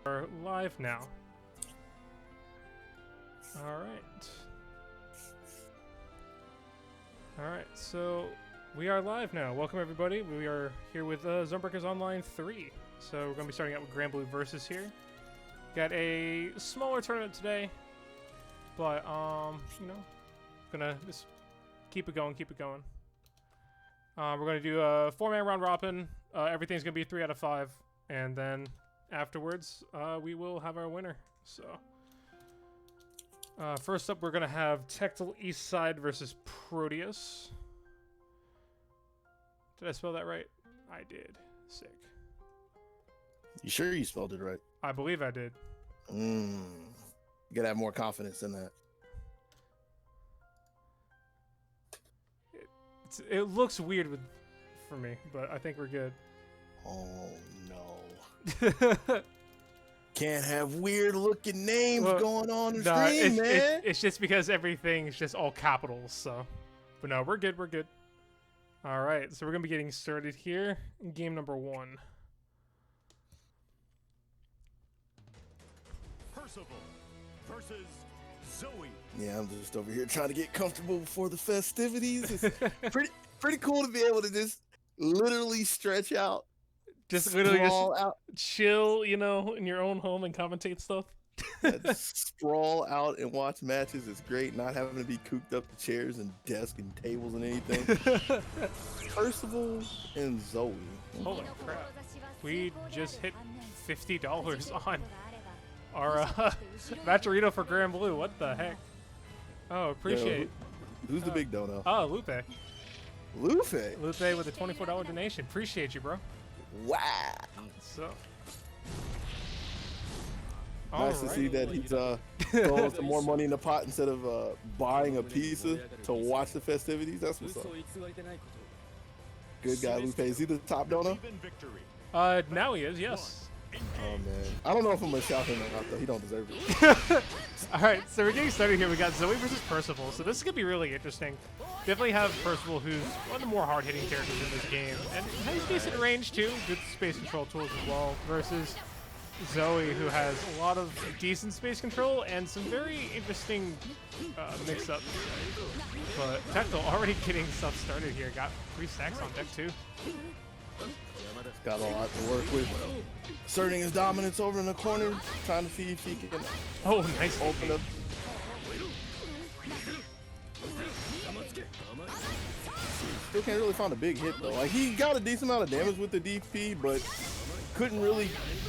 We're live now. Alright, so we are live now. Welcome everybody. We are here with ZoneBreakers Online 3. So we're going to be starting out with Granblue versus here. Got a smaller tournament today, but you know, gonna just keep it going. We're gonna do a 4-man round robin. Everything's gonna be 3 out of 5, and then afterwards we will have our winner. So first up, we're gonna have Tectal Eastside versus Proteus. Did I spell that right? I did. Sick. You sure you spelled it right? I believe I did. You gotta have more confidence in that. It looks weird for me, but I think we're good. Oh no. Can't have weird looking names going on the screen, man. It's just because everything's just all capitals, so. But no, we're good. All right, so we're gonna be getting started here in game number 1. Percival versus Zoe. Yeah, I'm just over here trying to get comfortable before the festivities. It's pretty cool to be able to just literally stretch out. Just literally just out. Chill, you know, in your own home and commentate stuff. Just sprawl out and watch matches is great. Not having to be cooped up to chairs and desks and tables and anything. Percival and Zoe. Holy crap. We just hit $50 on our Matcherito for Granblue. What the heck? Oh, appreciate. Who's the big dono? Oh, Lupe. Lupe with a $24 donation. Appreciate you, bro. Wow. So. Nice to see that he's throwing some more money in the pot instead of buying a pizza to watch the festivities. That's what's up. Good guy, Lupe. Is he the top donor? Now he is, yes. Oh man, I don't know if I'm gonna shout him out though. He don't deserve it. All right, so we're getting started here. We got Zoe versus Percival, so this is gonna be really interesting. Definitely have Percival, who's one of the more hard-hitting characters in this game, and has decent range too, good space control tools as well. Versus Zoe, who has a lot of decent space control and some very interesting mix-ups. But Tectal already getting stuff started here. Got 3 stacks on deck too. Got a lot to work with. Asserting his dominance over in the corner, trying to see if he can. Oh, nice. Open up. Still can't really find a big hit though. Like he got a decent amount of damage with the DP, but couldn't really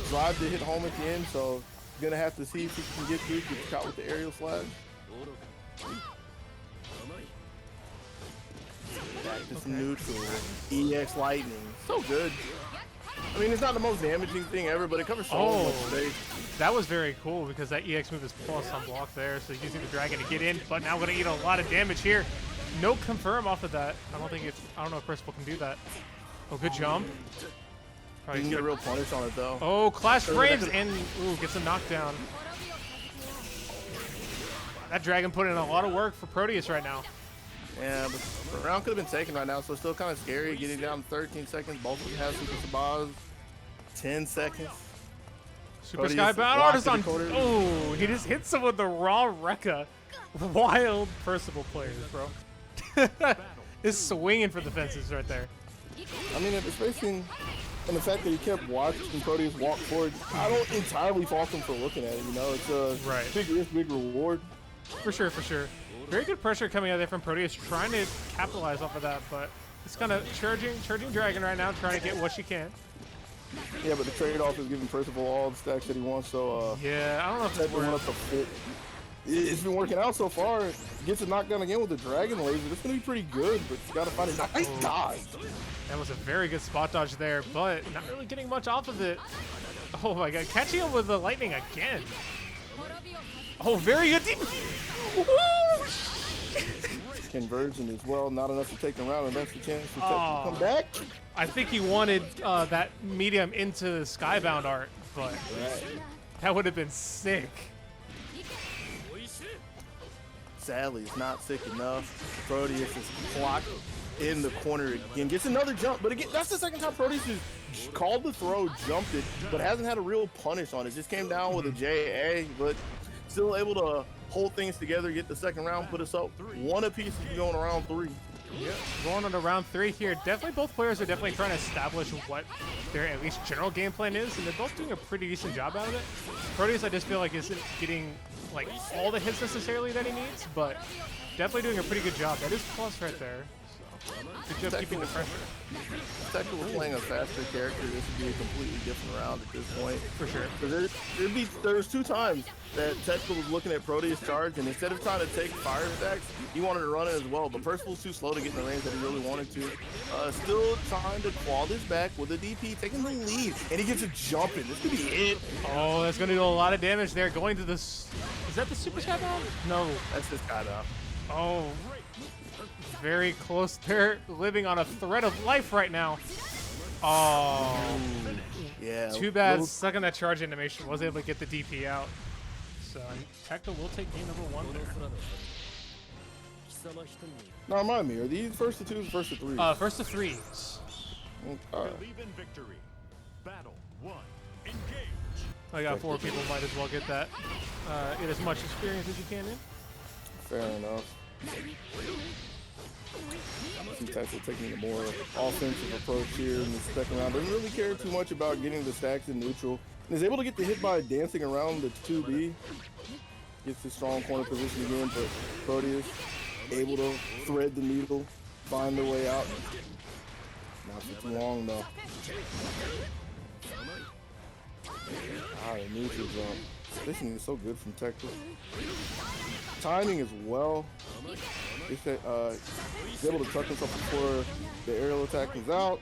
drive to hit home at the end. So gonna have to see if he can get through. Get caught with the aerial slide. Back to some neutral. EX Lightning. So good. I mean, it's not the most damaging thing ever, but it covers so much space. That was very cool because that EX move is plus on block there, so using the dragon to get in, but now going to eat a lot of damage here. No confirm off of that. I don't know if Percival can do that. Oh, good jump. Probably can get a real punish on it though. Oh, clash frames and gets a knockdown. That dragon put in a lot of work for Proteus right now. Yeah, but the round could have been taken right now, so it's still kind of scary getting down 13 seconds. Both of them have Super Sabaz. 10 seconds. Super Skybound Artisan. Oh, he just hits him with the raw Rekka. Wild Percival players, bro. He's swinging for the fences right there. I mean, especially in the fact that he kept watching Proteus walk forward, I don't entirely fault him for looking at it, you know? It's a big risk, big reward. For sure. Very good pressure coming out there from Proteus, trying to capitalize off of that, but it's kind of charging Dragon right now, trying to get what she can. Yeah, but the trade-off is giving Percival all the stacks that he wants, so yeah, I don't know if it's worth. It's been working out so far. Gets a knockdown again with the Dragon Laser. It's going to be pretty good, but you got to find a nice dodge. That was a very good spot dodge there, but not really getting much off of it. Oh my god, catching him with the lightning again. Oh, very good. Conversion as well, not enough to take the round, and that's the chance for Tectal to come back. I think he wanted that medium into Skybound art, but that would have been sick. Sadly, it's not sick enough. Proteus is clocked in the corner again. Gets another jump, but again, that's the second time Proteus has called the throw, jumped it, but hasn't had a real punish on it. Just came down with a JA, but still able to hold things together, get the second round, put us up 1 apiece as we go on round 3. Yeah, going on to round 3 here. Definitely both players are definitely trying to establish what their at least general game plan is, and they're both doing a pretty decent job out of it. Proteus, I just feel like isn't getting like all the hits necessarily that he needs, but definitely doing a pretty good job. That is plus right there. So good job keeping the pressure. Tekla was playing a faster character. This would be a completely different round at this point. For sure. There's 2 times that Tekla was looking at Proteus charge, and instead of trying to take fire stacks, he wanted to run it as well. But Percival was too slow to get in the range that he really wanted to. Still trying to claw this back with a DP, taking the lead, and he gets a jump in. This could be it. Oh, that's going to do a lot of damage there. Going to this. Is that the Super Skybound? No. That's this guy now. Oh. Very close there, living on a thread of life right now. Oh. Yeah. Too bad, stuck in that charge animation, was able to get the DP out. So Tekla will take game number 1 there. Now remind me, are these first to 2s or first to 3s? First to 3s. Believe in victory. Battle 1. Engage. I got 4 people, might as well get that. Get as much experience as you can in. Fair enough. Tekla taking a more offensive approach here in the second round. Doesn't really care too much about getting the stacks in neutral. And is able to get the hit by dancing around the 2B. Gets his strong corner position again, but Proteus able to thread the needle, find their way out. Not for too long though. Alright, neutral jump. Positioning is so good from Tekla. Timing as well. He's able to tuck himself before the aerial attack comes out.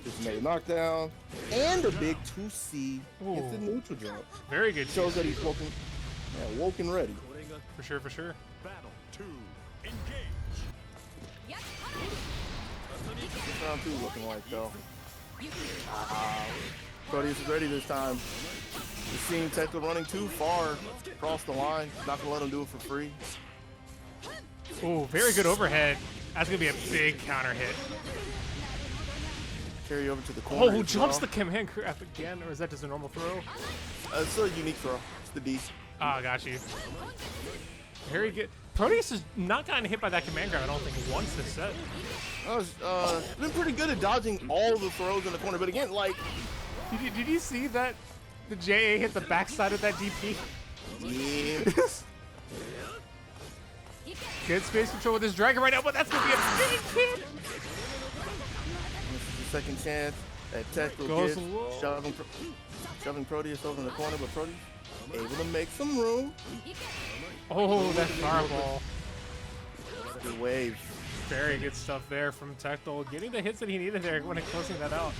Just made a knockdown. And a big 2C. It's the neutral jump. Very good. Shows that he's woken and ready. For sure, for sure. Battle 2. Engage. What's round 2 looking like though? Proteus is ready this time. We're seeing Tekla running too far across the line. Not gonna let him do it for free. Oh, very good overhead. That's gonna be a big counter hit. Carry over to the corner. Oh, jumps the command grab again, or is that just a normal throw? It's still a unique throw. It's the D. Ah, got you. Very good. Proteus has not gotten hit by that command grab, I don't think, once this set. Been pretty good at dodging all the throws in the corner, but again, like... Did you see that? The JA hit the backside of that DP? Yeah. Good space control with this dragon right now, but that's gonna be a big hit! This is the second chance that Tekla Goes gets, shoving Proteus over in the corner, but Proteus able to make some room. Oh, that fireball. Good wave. Very good stuff there from Tekla, getting the hits that he needed there when closing that out.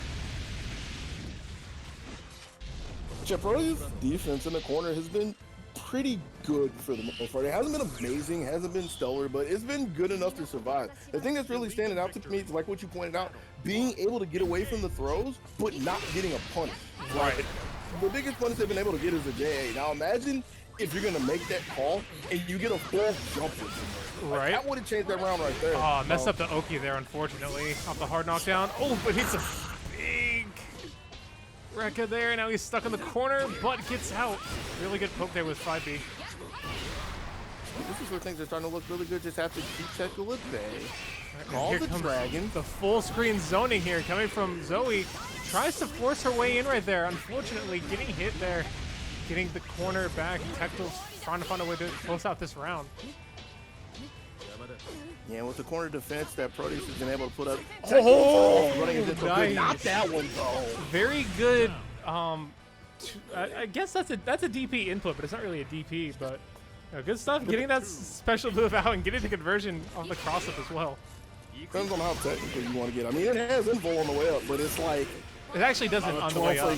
Proteus' defense in the corner has been pretty good for the most part. It hasn't been amazing, hasn't been stellar, but it's been good enough to survive. The thing that's really standing out to me is, like what you pointed out, being able to get away from the throws, but not getting a punish. Right. The biggest punish they've been able to get is a JA. Now imagine if you're gonna make that call and you get a full jump in. Right. That would have changed that round right there. Oh, messed up the Oki there, unfortunately. Off the hard knockdown. Oh, but hits a big Rekka there. Now he's stuck in the corner, but gets out. Really good poke there with 5B. This is where things are starting to look really good. Just have to keep Tekla at bay. Call Here the comes dragon. The full screen zoning here coming from Zoe. Tries to force her way in right there. Unfortunately, getting hit there. Getting the corner back. Tekla's trying to find a way to close out this round. Yeah, with the corner defense that Proteus has been able to put up. Oh, running into the nice. Not that one though. Very good. I guess that's a DP input, but it's not really a DP. But good stuff. Getting that special move out and getting the conversion of the cross up as well. Depends on how technical you want to get. I mean, it has info on the way up, but it's like it actually doesn't on the way up.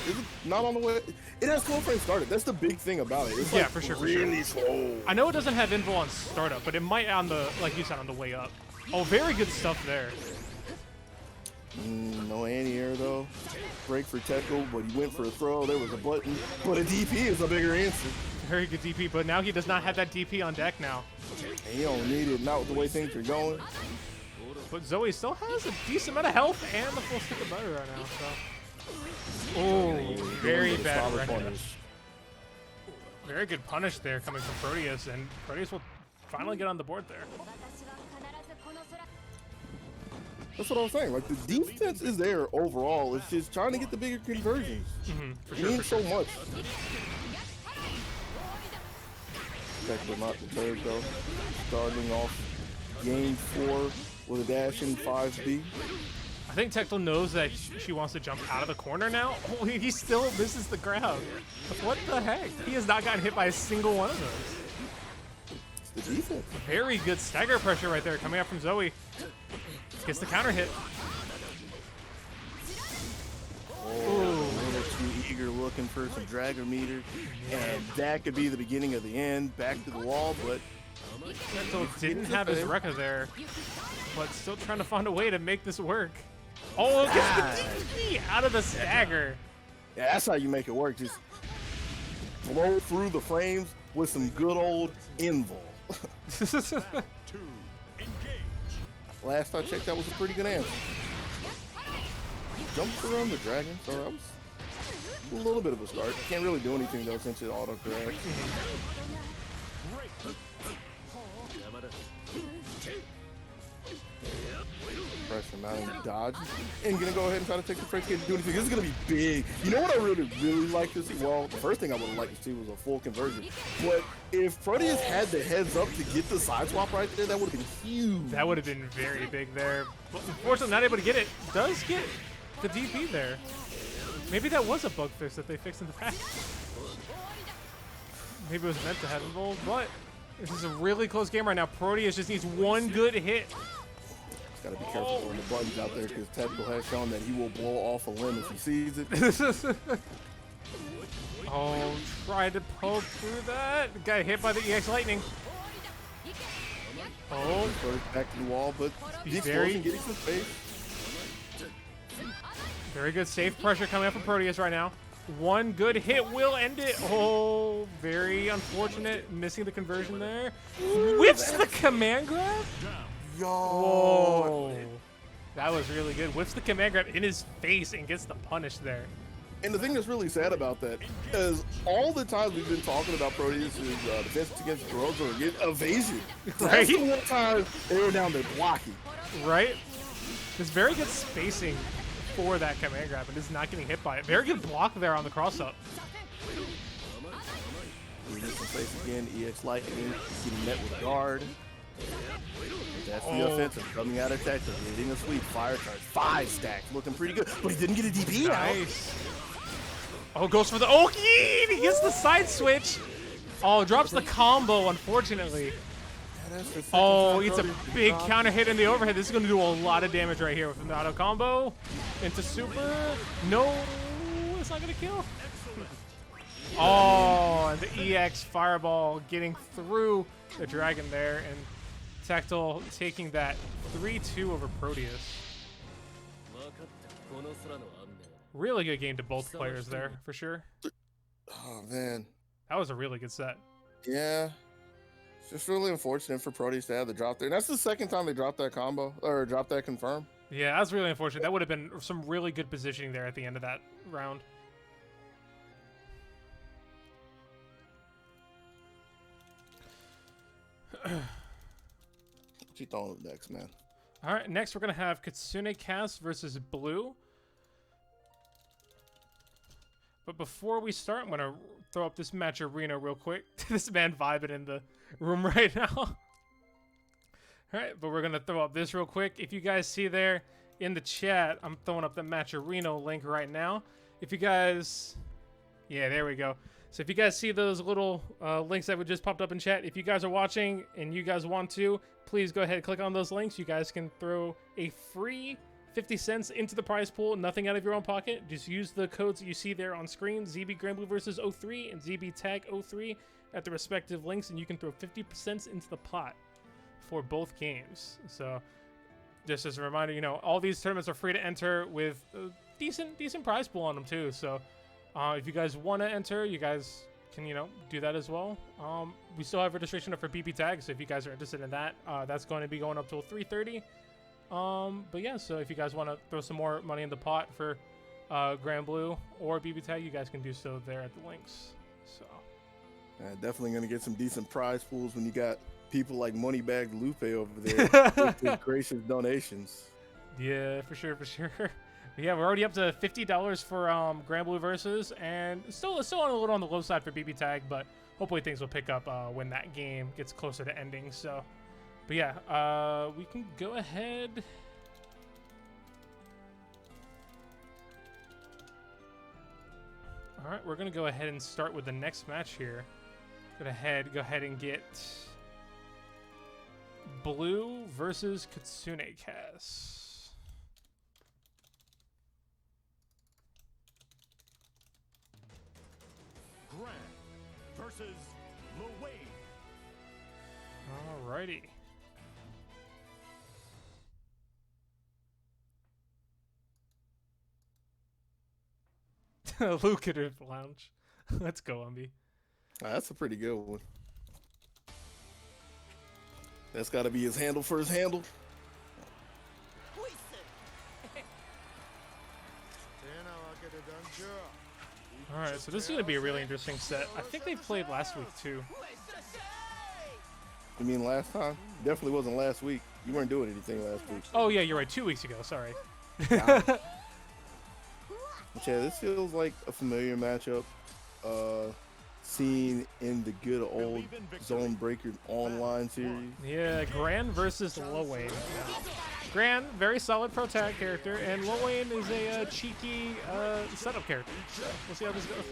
Is it not on the way? It has 12 frames started. That's the big thing about it. It's yeah, like for sure. Really slow. I know it doesn't have info on startup, but it might on the, like you said, on the way up. Oh, very good stuff there. No anti-air though. Break for Tekla, but he went for a throw. There was a button, but a DP is a bigger answer. Very good DP, but now he does not have that DP on deck now. And he don't need it, not with the way things are going. but Zoe still has a decent amount of health and the full stick of butter right now. So, oh, very bad recognition. Very good punish there coming from Proteus, and Proteus will finally get on the board there. That's what I was saying. Like, the defense is there overall. It's just trying to get the bigger conversions. It means so much. But not deterred though. Starting off game 4 with a dash in 5B. I think Tectel knows that she wants to jump out of the corner now. Oh, he still misses the ground. What the heck? He has not gotten hit by a single one of those. It's the defense. Very good stagger pressure right there coming out from Zoe. Gets the counter hit. Oh, a little too eager looking for some dragger meter. And that could be the beginning of the end. Back to the wall, but Tectel didn't have his Rekka there, but still trying to find a way to make this work. Oh, gets the DP out of the stagger. Yeah, that's how you make it work. Just blow through the frames with some good old invul. Last I checked, that was a pretty good answer. Jumped around the dragon, so that was a little bit of a start. Can't really do anything though since it auto-corrects. Pressure mounting dodge. And gonna go ahead and try to take the French kid to do anything. This is gonna be big. You know what I really like to see? Well, the first thing I would have liked to see was a full conversion. But if Proteus had the heads up to get the side swap right there, that would have been huge. That would have been very big there. But unfortunately, not able to get it. Does get the DP there. Maybe that was a bug fix that they fixed in the past. Maybe it was meant to have involved, but this is a really close game right now. Proteus just needs one good hit. Gotta be careful throwing the buttons out there because Tectel has shown that he will blow off a limb if he sees it. Oh, tried to poke through that. Got hit by the EX Lightning. Oh, back to the wall, but the explosion getting some space. Very good safe pressure coming up from Proteus right now. One good hit will end it. Oh, very unfortunate. Missing the conversion there. Whips the command grab. Yo. Whoa. That was really good. Whips the command grab in his face and gets the punish there. And the thing that's really sad about that is all the times we've been talking about Proteus' defense against throws or evasion. Right? That's the one time they were down there blocking. Right? There's very good spacing for that command grab and is not getting hit by it. Very good block there on the cross up. We need some space again. EX Lightning getting met with guard. That's the offensive coming out of Tectel, getting a sweep, fire charge, 5 stacks, looking pretty good, but he didn't get a DP Nice. Oh, goes for the he gets the side switch. Oh, drops the combo, unfortunately. Oh, it's a big counter hit in the overhead. This is going to do a lot of damage right here with the auto combo into super. No, it's not going to kill. Oh, and the EX fireball getting through the dragon there, and Tectel taking that 3-2 over Proteus. Really good game to both players there, for sure. Oh, man. That was a really good set. Yeah. It's just really unfortunate for Proteus to have the drop there. And that's the second time they dropped that combo, or dropped that confirm. Yeah, that was really unfortunate. That would have been some really good positioning there at the end of that round. What you throwing up next, man? All right, next we're going to have Kitsune Cast versus Blue. But before we start, I'm going to throw up this match arena real quick. This man vibing in the room right now. All right, but we're going to throw up this real quick. If you guys see there in the chat, I'm throwing up the match arena link right now. If you guys... Yeah, there we go. So if you guys see those little links that just popped up in chat, if you guys are watching and you guys want to, please go ahead and click on those links. You guys can throw a free 50 cents into the prize pool, nothing out of your own pocket. Just use the codes that you see there on screen, ZB Granblue versus 03 and ZB Tag 03 at the respective links, and you can throw 50% into the pot for both games. So just as a reminder, you know, all these tournaments are free to enter with a decent prize pool on them too. So if you guys want to enter, you guys can, you know, do that as well. We still have registration up for PP Tag, so if you guys are interested in that, that's going to be going up till 3:30 But yeah, so if you guys want to throw some more money in the pot for Granblue or BB Tag, you guys can do so there at the links. So definitely gonna get some decent prize pools when you got people like Moneybag Lupe over there with his gracious donations. Yeah, for sure, for sure. But yeah, we're already up to $50 for Granblue versus, and still on a little on the low side for BB Tag, but hopefully things will pick up when that game gets closer to ending. So, but yeah, we can go ahead. All right, we're gonna go ahead and start with the next match here. Go ahead and get Blue versus Kitsune Cass. Gran versus Laway. Alrighty. Lucrative Lounge. Let's go, Umbi. That's a pretty good one. That's got to be his handle for his handle. All right, so this is going to be a really interesting set. I think they played last week too. You mean last time? Definitely wasn't last week. You weren't doing anything last week. Oh yeah, you're right. 2 weeks ago. Sorry. But yeah, this feels like a familiar matchup seen in the good old ZoneBreakers online series. Yeah, Gran versus Lawayne. Gran, very solid pro tag character, and Lawayne is a cheeky setup character. So we'll see how this goes.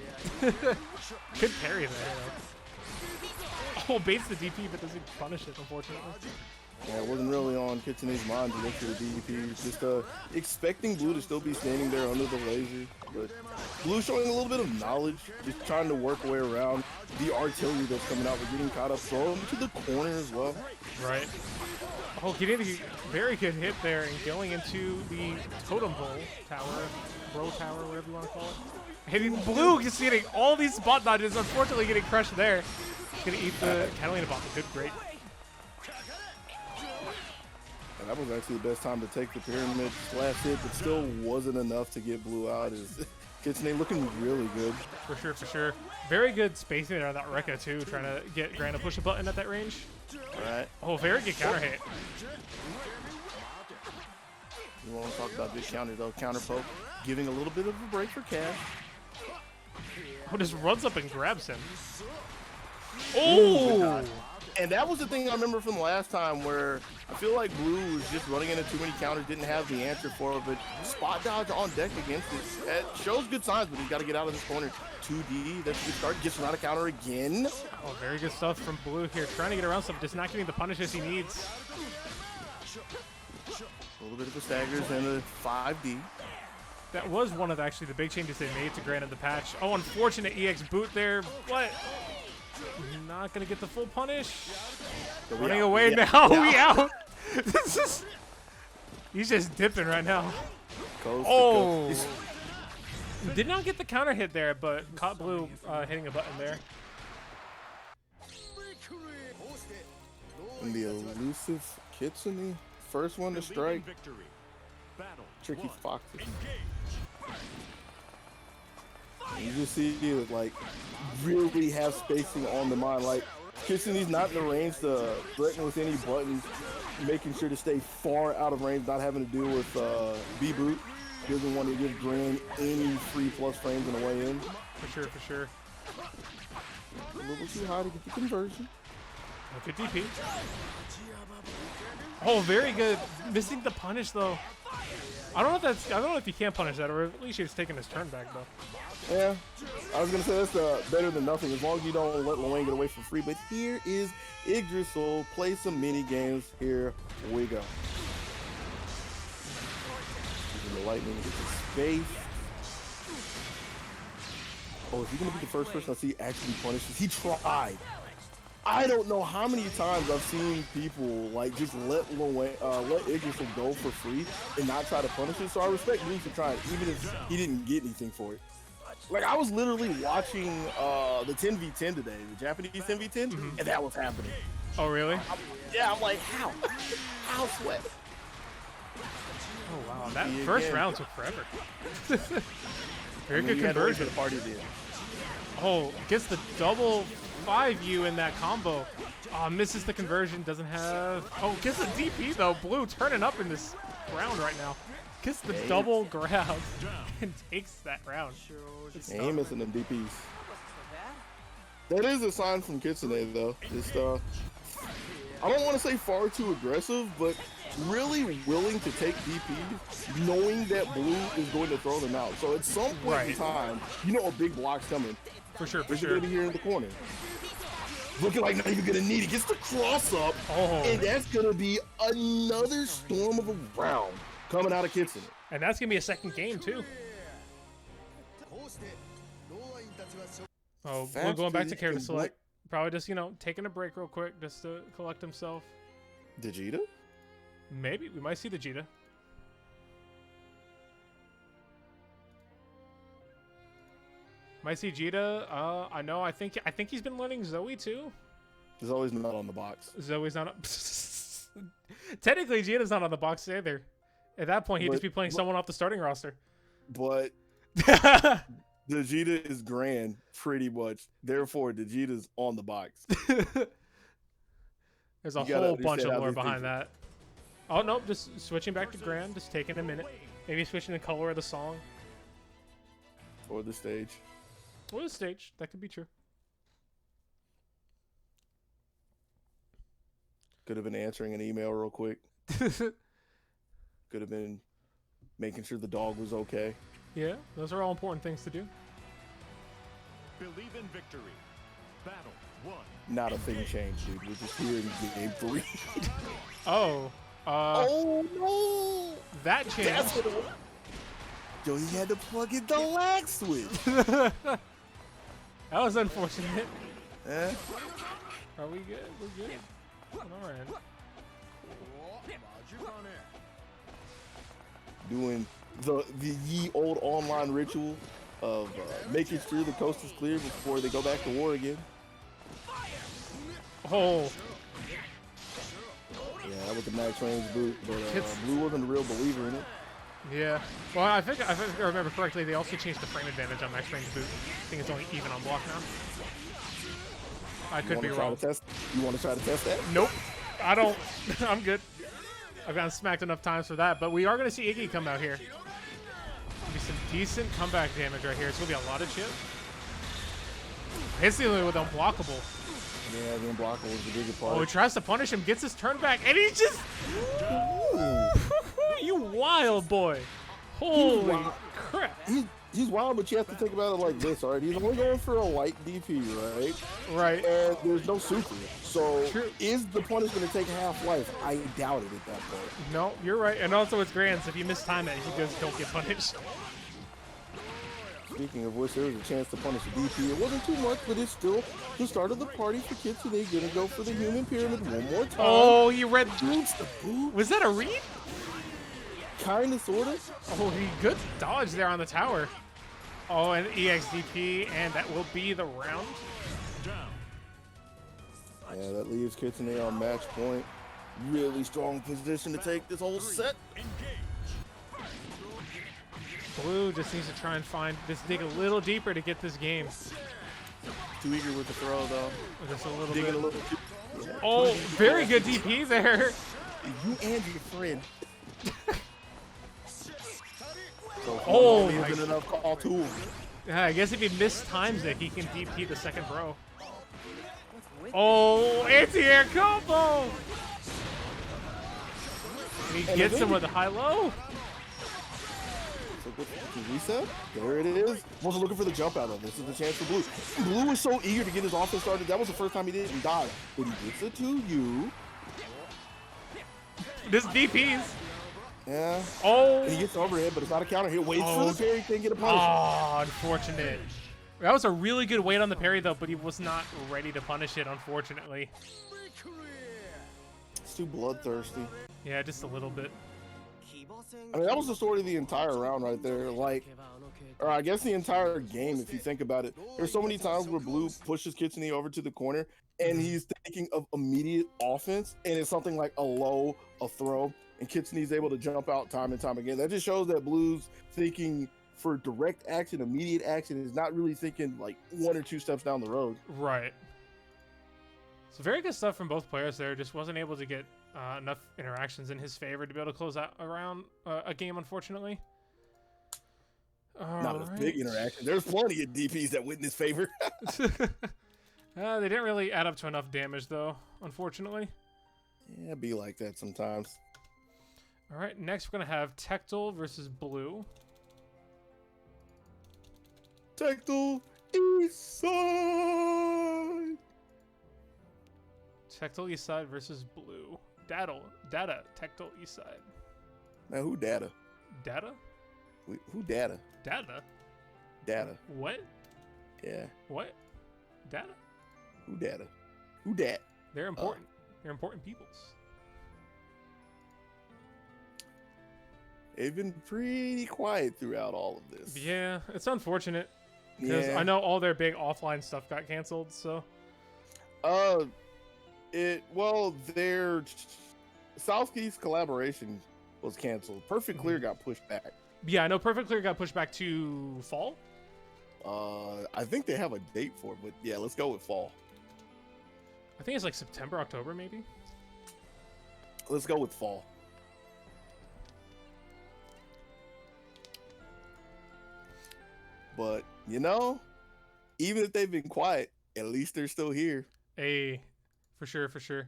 Could parry that. Oh, baits the DP, but doesn't punish it, unfortunately. Yeah, it wasn't really on Kitsune's mind to look for the DP. Just expecting Blue to still be standing there under the laser. But Blue showing a little bit of knowledge, just trying to work way around the artillery that's coming out. We're getting caught up, throw him to the corner as well. Right. Oh, getting a very good hit there and going into the totem pole tower, bro tower, whatever you want to call it. Hitting Blue, just getting all these spot dodges, unfortunately getting crushed there. Gonna eat the Catalina bomb. Good, great. And that was actually the best time to take the pyramid last hit, but still wasn't enough to get Blue out. Is Kitsune looking really good. For sure, for sure. Very good spacing there on that Rekka too, trying to get Gran to push a button at that range. Right. Oh, very good counter hit. You want to talk about good counter though. Counter poke, giving a little bit of a break for Cass. Oh, just runs up and grabs him. Oh! And that was the thing I remember from last time where I feel like Blue was just running into too many counters, didn't have the answer for it, but spot dodge on deck against it. It shows good signs, but he's got to get out of this corner. 2D, that's a good start. Gets out of counter again. Oh, very good stuff from Blue here. Trying to get around stuff, just not getting the punishes he needs. A little bit of the staggers and a 5D. That was one of actually the big changes they made to Gran in the patch. Oh, unfortunate EX boot there. What? Not gonna get the full punish. Running away now. We out. This is. He's just dipping right now. Oh. Did not get the counter hit there, but caught Blue hitting a button there. And the elusive Kitsune, first one to strike. Tricky Foxes. You just see it like really have spacing on the mind. Like Kitsune's not in the range to threaten with any buttons, making sure to stay far out of range, not having to deal with B-boot. Doesn't want to give Gran any free plus frames on the way in. For sure, for sure. A little too high to get the conversion. Good DP. Oh, very good. Missing the punish though. I don't know if you can punish that, or at least he's taking his turn back though. Yeah, I was gonna say that's better than nothing as long as you don't let Lawayne get away for free. But here is Yggdrasil. Play some mini games. Here we go. Using the lightning to get the space. Oh, is he gonna be the first person I see actually punishes? He tried. I don't know how many times I've seen people like just let Yggdrasil go for free and not try to punish it. So I respect Blue for trying, even if he didn't get anything for it. Like I was literally watching the 10v10 today, the Japanese 10v10, and that was happening. Oh really? I'm like, how? How sweat? That DP first again. round took forever. Very I mean, good you had to wait for conversion. the party then. Oh, gets the double 5U in that combo. Oh, misses the conversion, doesn't have... Oh, gets the DP though. Blue turning up in this round right now. Gets the double grab and takes that round. Yeah, he missing them DPs. That is a sign from Kitsune though. Just I don't want to say far too aggressive, but really willing to take DPs, knowing that Blue is going to throw them out. So at some point in time, you know a big block's coming. For sure, for It's sure. gonna be here in the corner. Looking like not even gonna need it. Gets the cross up, and that's gonna be another storm of a round coming out of Kitsune. And that's going to be a second game, too. Oh, Blue going back to character select. Probably just, you know, taking a break real quick just to collect himself. Vegeta? Maybe. We might see the Vegeta. Might see Vegeta. I know. I think he's been learning Zoe, too. Zoe's not on the box. Zoe's not... Technically, Vegeta's not on the box either. At that point, he'd just be playing someone off the starting roster. But Vegeta is grand, pretty much. Therefore, Vegeta's on the box. There's a whole bunch of lore behind that. Oh, no, just switching back to Grand, just taking a minute. Maybe switching the color of the song. Or the stage. Or the stage. That could be true. Could have been answering an email real quick. Could have been making sure the dog was okay. Yeah, those are all important things to do. Believe in victory. Battle 1. Not a thing changed, dude. We're just here in game 3. Oh. Oh, no! That changed. Yo, he had to plug in the lag switch. That was unfortunate. Eh? Are we good? We're good. All right. Doing the ye old online ritual of making sure the coast is clear before they go back to war again. Oh. Yeah, that was the max range boot, but Blue wasn't a real believer in it. Yeah. Well, I think if I remember correctly, they also changed the frame advantage on max range boot. I think it's only even on block now. I could be wrong. You want to try to test that? Nope. I don't. I'm good. I've gotten smacked enough times for that, but we are going to see Iggy come out here. Be some decent comeback damage right here. It's going to be a lot of chip. Hits the only with unblockable. Yeah, the unblockable is the bigger part. Oh, he tries to punish him, gets his turn back, and he just... You wild boy. Holy crap. He's wild, but you have to think about it like this, all right? He's only going for a light DP, right? Right. And there's no super. So True. Is the punish going to take half-life? I doubt it at that point. No, you're right. And also it's Grand, so if you mistime it, you just don't get punished. Speaking of which, there was a chance to punish a DP. It wasn't too much, but it's still the start of the party for Kitsune. They're going to go for the human pyramid one more time. Oh, he read... Shoots the boot. Was that a read? Kind of, sort of. Oh, he good dodge there on the tower. Oh, and EXDP, and that will be the round. Yeah, that leaves Kitsune on match point. Really strong position to take this whole set. Blue just needs to try and dig a little deeper to get this game. Too eager with the throw, though. Just a little Digging bit. a little too. Oh, very good DP there. You and your friend. So Oh, my isn't enough call to him. Yeah, I guess if he mistimes it, he can DP the second bro. Oh, anti-air combo! And he gets him with a high-low. So good for reset. There it is. Wasn't looking for the jump out of it. This is the chance for Blue. Blue is so eager to get his offense started. That was the first time he didn't die. But he gets it to you. This DPs. Yeah. Oh. And he gets overhead, but it's not a counter. He waits for the parry, can't get a punish. Oh, unfortunate. That was a really good wait on the parry, though, but he was not ready to punish it, unfortunately. It's too bloodthirsty. Yeah, just a little bit. I mean, that was the story of the entire round right there. Like, or I guess the entire game, if you think about it. There's so many times where Blue pushes Kitsune over to the corner, and he's thinking of immediate offense, and it's something like a low, a throw, and Kitsune's able to jump out time and time again. That just shows that Blue's thinking for direct action, immediate action, is not really thinking like 1 or 2 steps down the road. Right. So very good stuff from both players there. Just wasn't able to get enough interactions in his favor to be able to close out around a game, unfortunately. Not a big interaction. There's plenty of DPs that went in his favor. They didn't really add up to enough damage, though, unfortunately. Yeah, be like that sometimes. All right, next we're going to have Tectal versus Blue. Tectal East Side. Tectal East Side versus Blue. Data, Tectal East Side. Now, who Data? Data? Wait, who Data? Data? Data. What? Yeah. What? Data? Who Data? Who Dat? They're important. They're important peoples. They've been pretty quiet throughout all of this. Yeah, it's unfortunate. Because Yeah. I know all their big offline stuff got canceled, so. Their Southeast collaboration was canceled. Perfect Clear got pushed back. Yeah, I know Perfect Clear got pushed back to fall. I think they have a date for it, but yeah, let's go with fall. I think it's like September, October, maybe. Let's go with fall. But, you know, even if they've been quiet, at least they're still here. Hey, for sure, for sure.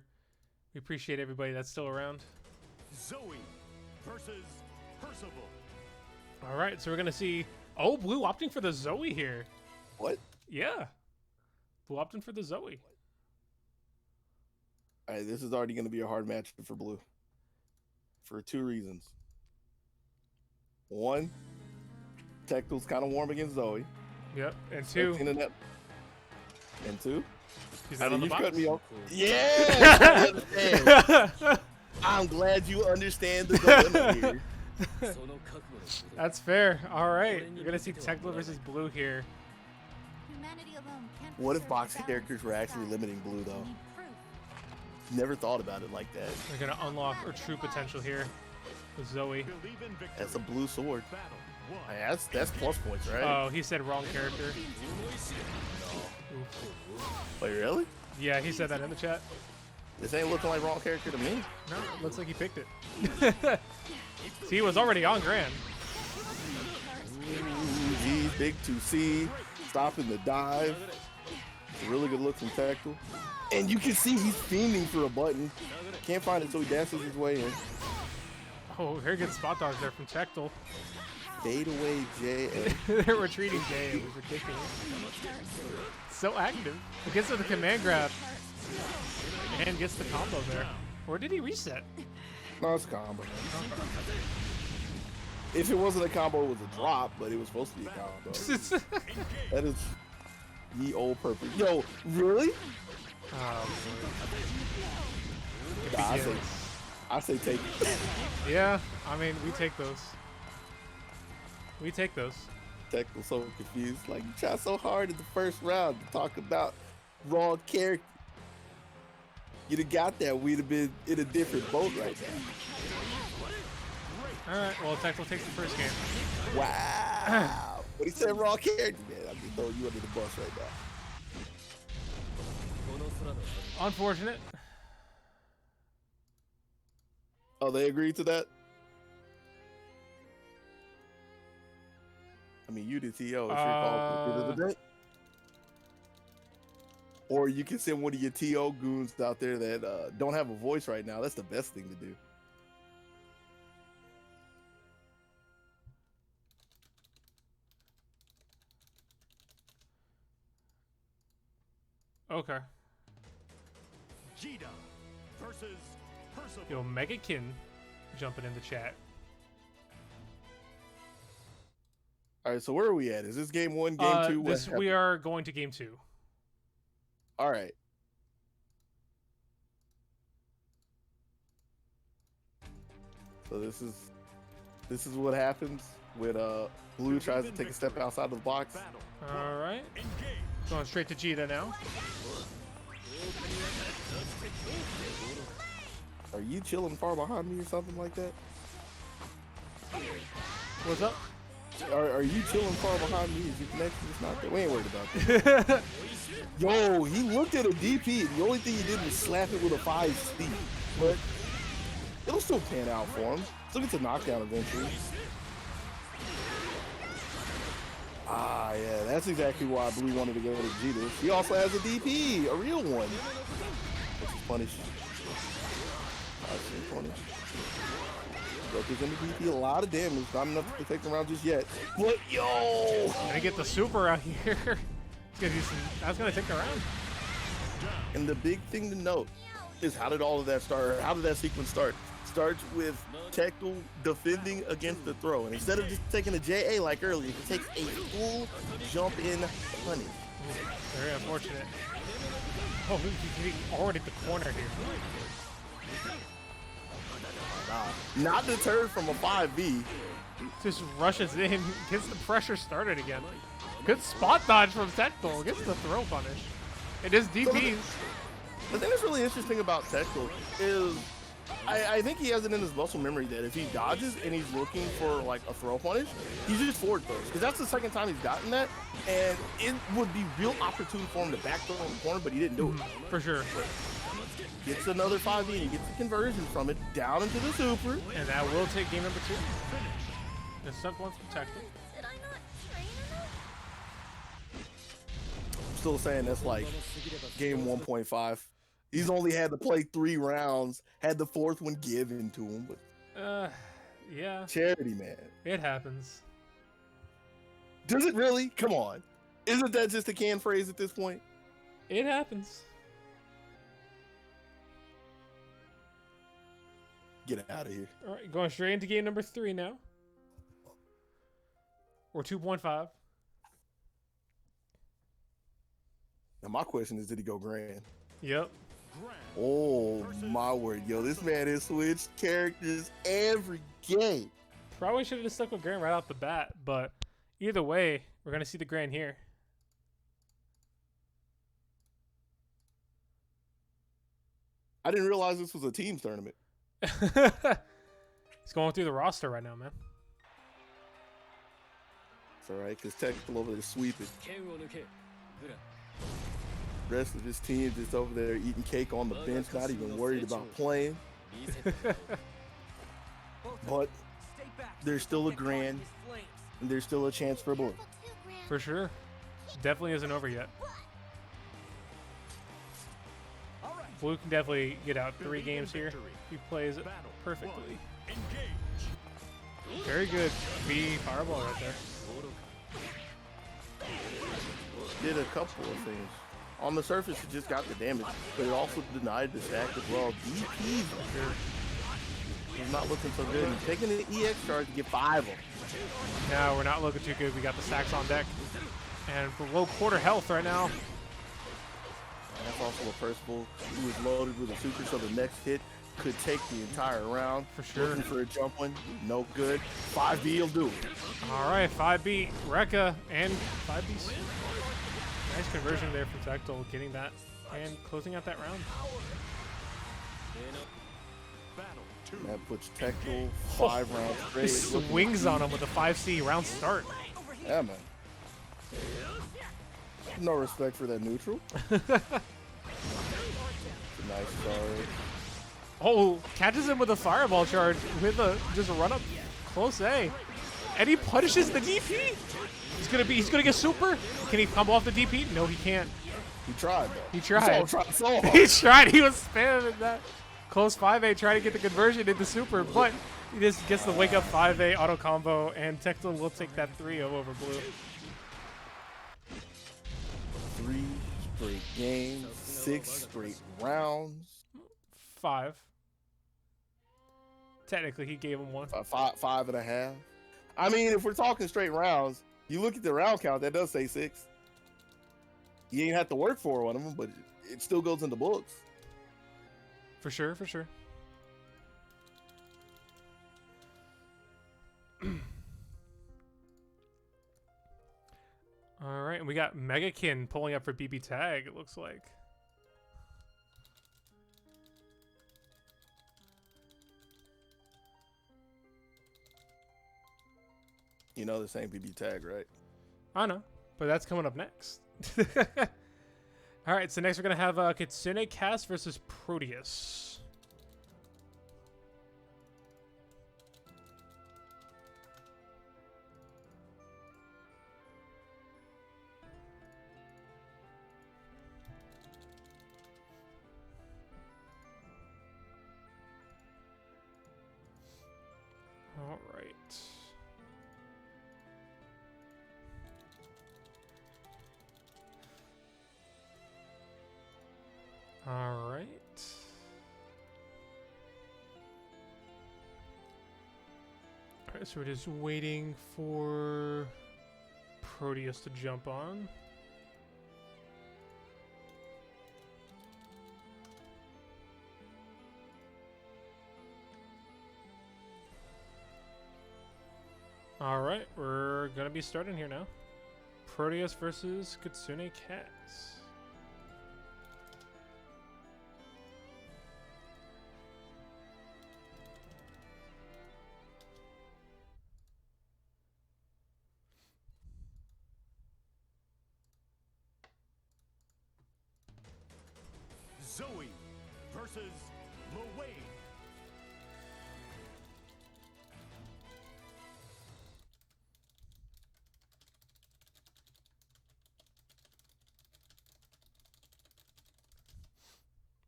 We appreciate everybody that's still around. Zoe versus Percival. All right, so we're going to see... Oh, Blue opting for the Zoe here. What? Yeah. Blue opting for the Zoe. All right, this is already going to be a hard match for Blue. For 2 reasons. 1, Tectal's kind of warm against Zoe. Yep, and 2... And 2? He's out on the you've box. cut me off. Yeah! I understand. I'm glad you understand the dilemma here. That's fair. All right, we're going to see Tectal versus Blue here. What if boxing characters were actually limiting Blue, though? Never thought about it like that. We're going to unlock our true potential here with Zoe. That's a blue sword. Hey, that's plus points, right? Oh, he said wrong character. Wait, really? Yeah, he said that in the chat. This ain't looking like wrong character to me. No, it looks like he picked it. See, he was already on Grand. Ooh, geez, big 2C, stopping the dive. It's a really good look from Tactical. And you can see he's fiending for a button. Can't find it, so he dances his way in. Oh, very good spot dodge there from Tectal. Fade away, Jay. They're retreating Jay. It was ridiculous. So active. It gets to the command grab. And gets the combo there. Or did he reset? No, it's a combo. If it wasn't a combo, it was a drop, but it was supposed to be a combo. That is ye old purpose. Yo, really? Nah, I say take it. Yeah, I mean, we take those. We take those. Tech was so confused. Like, you tried so hard in the first round to talk about wrong character. You'd have got that, we'd have been in a different boat right now. All right, well, Tectal takes the first game. Wow. But he said wrong character, man. I'm just throwing you under the bus right now. Unfortunate. Oh, they agreed to that? I mean, you the TO. It's your call for the end of the day. Or you can send one of your TO goons out there that don't have a voice right now. That's the best thing to do. Okay. Gita versus Percival. Yo, Megakin jumping in the chat. All right, so where are we at? Is this game 1, game 2? We are going to game 2. All right. So this is what happens when Blue tries to take a step outside of the box. All right. Going straight to Gita now. Are you chilling far behind me or something like that? What's up? Are you chilling far behind me? Is your connection just not there? We ain't worried about that. Yo, he looked at a DP and the only thing he did was slap it with a 5C. But it'll still pan out for him. Still gets a knockdown eventually. Ah, yeah, that's exactly why Blue wanted to go to G this. He also has a DP, a real one. Which is punish. Punish. Representing DP, a lot of damage. Not enough to take him around just yet. But yo! Gonna get the super out here. He's gonna do some, that's gonna take the round. And the big thing to note is how did all of that start? How did that sequence start? Starts with Tectal defending against the throw. And instead of just taking a JA like earlier, he takes a full jump in punish. Very unfortunate. Oh, he's already at the corner here. Not deterred from a 5B. Just rushes in, gets the pressure started again. Good spot dodge from Tectal, gets the throw punish. It is DPs. The thing that's really interesting about Tectal is I think he has it in his muscle memory that if he dodges and he's looking for like a throw punish, he just forward throws. Because that's the second time he's gotten that. And it would be real opportune for him to back throw in the corner, but he didn't do it. For sure. Gets another 5B and he gets the conversion from it down into the super. And that will take game number 2. The stuck one's protected. I'm still saying that's like game 1.5. He's only had to play 3 rounds, had the 4th one given to him. But yeah. Charity, man. It happens. Does it really? Come on. Isn't that just a canned phrase at this point? It happens. Get out of here. All right, going straight into game number 3 now. Or 2.5. Now my question is, did he go grand? Yep. Oh my word, yo, this man has switched characters every game. Probably should have just stuck with Grand right off the bat, but either way, we're gonna see the Grand here. I didn't realize this was a teams tournament. He's going through the roster right now, man. It's alright, because Tectal over there sweeping. Rest of his team just over there eating cake on the bench, not even worried about playing. But there's still a grand, and there's still a chance for Blue. For sure. Definitely isn't over yet. Blue can definitely get out 3 games here. He plays it perfectly. Very good B fireball right there. Did a couple of things. On the surface, it just got the damage, but it also denied the stack as well. DP is not looking so good. He's taking an EX charge to get 5 of them. No, we're not looking too good. We got the stacks on deck. And below quarter health right now. And that's also a Percival who is loaded with a super, so the next hit could take the entire round. For sure. Looking for a jump one, no good. 5B will do it. All right, 5B, Rekka, and 5B. Nice conversion there from Tectal, getting that and closing out that round. That puts Tectal 5 rounds straight. He swings on him with a 5C round start. Yeah, man. No respect for that neutral. It's a nice charge. Oh, catches him with a fireball charge with a just a run up close A. And he punishes the DP. He's gonna get super. Can he come off the DP? No, he can't. He tried though. He tried. So He tried. He was spamming that close 5A trying to get the conversion into super, but he just gets the wake up 5A auto combo, and Tectal will take that 3-0 over Blue. 3 straight games, 6 straight rounds. 5. Technically, he gave him 1. 5.5. I mean, if we're talking straight rounds, you look at the round count, that does say 6. You ain't have to work for one of them, but it still goes in the books. For sure, for sure. All right, and we got Megakin pulling up for BB Tag, it looks like. You know this ain't BB tag, right? I know, but that's coming up next. All right, so next we're gonna have Kitsune Cast versus Proteus. All right. All right. All right, so we're just waiting for Proteus to jump on. All right, we're gonna be starting here now. Proteus versus Kitsune Cats. Zoe versus Luwei.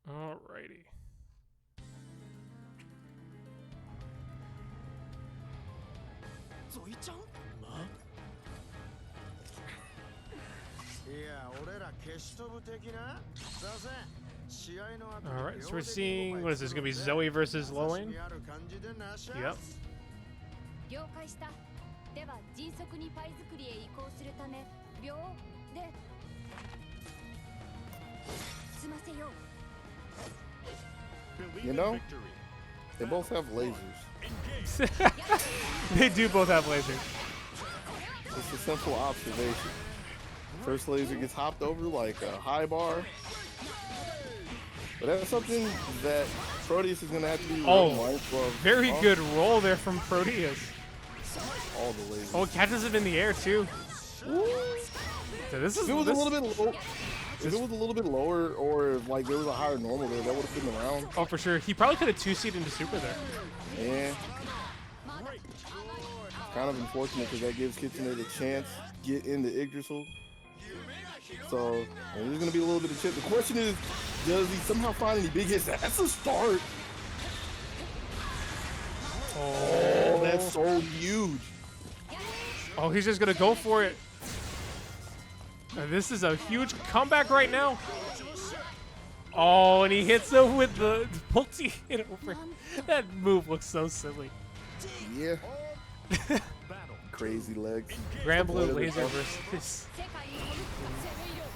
Alrighty. Zoe-chan? Alright, so we're seeing, what is this, gonna be Zoe versus Lowen? Yep. 了解した。では迅速にパイ作りへ移行するため秒で済ませよう。 Believe You in know? victory. They both have lasers. They do both have lasers. It's a simple observation. First laser gets hopped over like a high bar. But that's something that Proteus is going to have to be Oh, mindful of. very good roll there from Proteus. All the lasers. Oh, it catches him in the air too. So this is If it was a this- little bit low, if it was a little bit lower, or if like there was a higher normal there, that would have been around. Oh, for sure. He probably could have 2-seed into Super there. Yeah. Kind of unfortunate because that gives Kitsune the chance to get into Yggdrasil. So there's gonna be a little bit of chip. The question is, does he somehow find any big hits? That's a start. Oh, that's so huge. Oh, he's just gonna go for it. And this is a huge comeback right now. Oh, and he hits him with the multi-hit over. That move looks so silly. Yeah. Battle. Crazy legs. Granblue laser versus. 世界にこの攻めよう。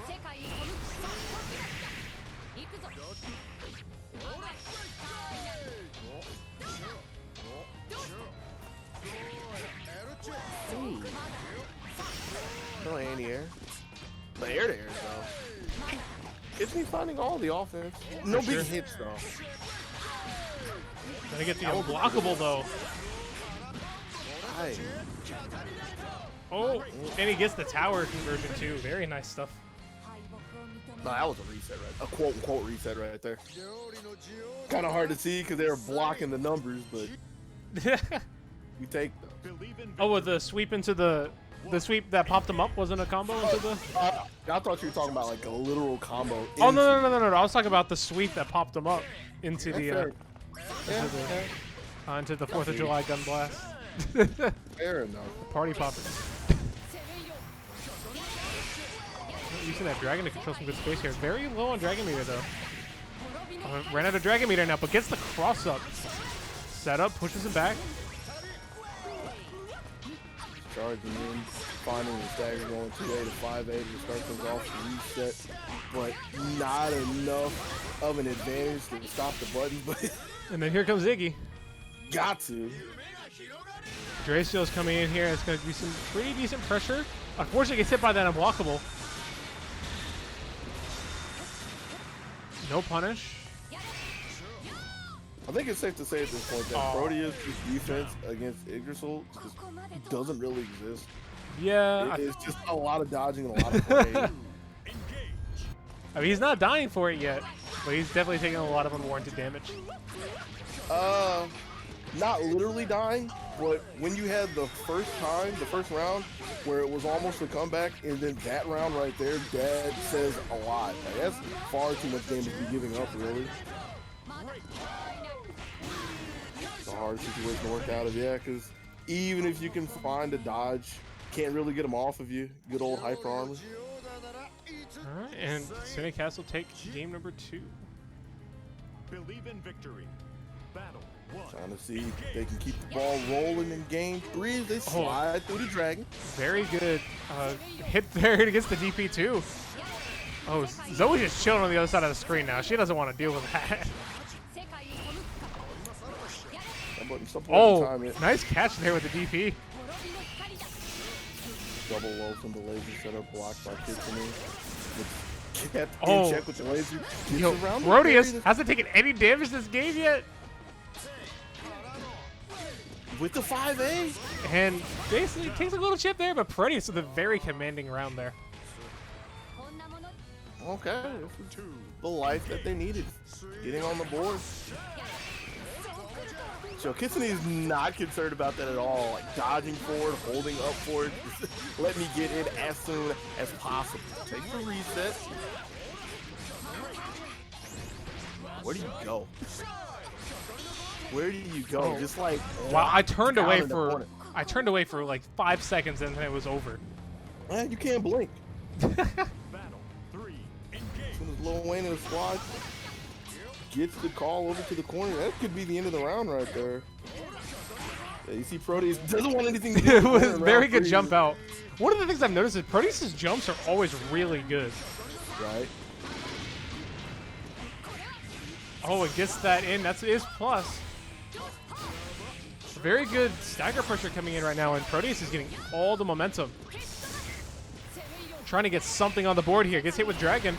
世界にこの行くぞ。 No anti-air. The air-to-air though. It's me finding all the offense. No big sure. hits though. Gonna get the unblockable though. Aye. Oh, and he gets the tower conversion too. Very nice stuff. No, that was a reset right. A quote-unquote reset right there. Kind of hard to see because they were blocking the numbers, but we take them. Believe in Oh, with the sweep into the sweep that popped him up wasn't a combo into the. I thought you were talking about like a literal combo. Oh no! I was talking about the sweep that popped him up into That's the fair. Yeah, fair. into the 4th of July gun blast. Fair enough. Party poppers. Using that dragon to control some good space here. Very low on Dragon Meter though. Ran out of Dragon Meter now, but gets the cross up. Set up, pushes him back. Charging in, finding the stagger going 2A to 5A to start things off, reset, but not enough of an advantage to stop the button, but And then here comes Iggy. got to. Dracio's coming in here. It's going to be some pretty decent pressure. Unfortunately, gets hit by that unblockable. No punish. I think it's safe to say at this point that Proteus' defense against Yggdrasil just doesn't really exist. Yeah. It's just a lot of dodging and a lot of play. I mean, he's not dying for it yet, but he's definitely taking a lot of unwarranted damage. Not literally dying, but when you had the first round, where it was almost a comeback, and then that round right there, that says a lot. Like, that's far too much damage to be giving up, really. It's a hard situation to work out of, yeah, because even if you can find a dodge, can't really get them off of you. Good old hyper armor. Alright, and Kitsune Castle take game number 2. Believe in victory. Battle 1. Trying to see if they can keep the ball rolling in game 3 as they slide through the dragon. Very good hit there against the DP too. Oh, Zoe's just chilling on the other side of the screen now. She doesn't want to deal with that. Oh, nice catch there with the DP. Double low from the laser setup, blocked by Kitsune. Kept in check with the laser. Yo, Proteus hasn't taken any damage this game yet. With the 5A. And basically takes a little chip there, but Proteus with a very commanding round there. Okay, the life that they needed. Getting on the board. So Kitsune is not concerned about that at all. Like dodging forward, holding up forward. Let me get in as soon as possible. Take the reset. Where do you go? Where do you go? Just like wow, I turned away for like 5 seconds and then it was over. Man, you can't blink. Battle 3. As soon as Lil Wayne and the squad gets the call over to the corner, that could be the end of the round right there. Yeah, you see Proteus doesn't want anything to do it was very good jump out. One of the things I've noticed is Proteus' jumps are always really good. Right. Oh, it gets that in. That's his plus. Very good stagger pressure coming in right now, and Proteus is getting all the momentum. Trying to get something on the board here. Gets hit with Dragon.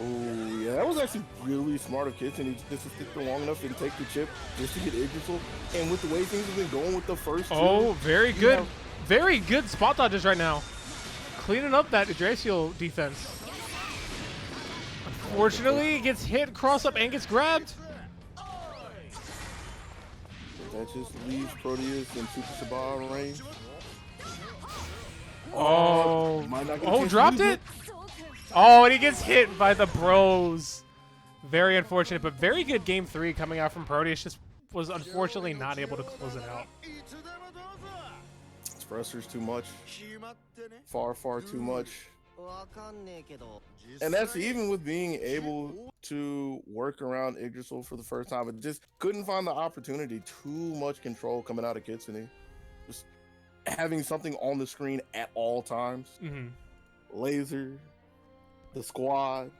Oh, yeah, that was actually really smart of Kitsune just to stick there long enough and take the chip just to get Yggdrasil. And with the way things have been going with the first two, very good. Very good spot dodges right now. Cleaning up that Yggdrasil defense. Unfortunately, he gets hit, cross up, and gets grabbed. That just leaves Proteus in Super Sabah range. Dropped it? Oh, and he gets hit by the bros. Very unfortunate, but very good game 3 coming out from Proteus. Just was unfortunately not able to close it out. This pressure's too much. Far, far too much. And that's even with being able to work around Yggdrasil for the first time. It just couldn't find the opportunity. Too much control coming out of Kitsune. Just having something on the screen at all times. Laser. The squad.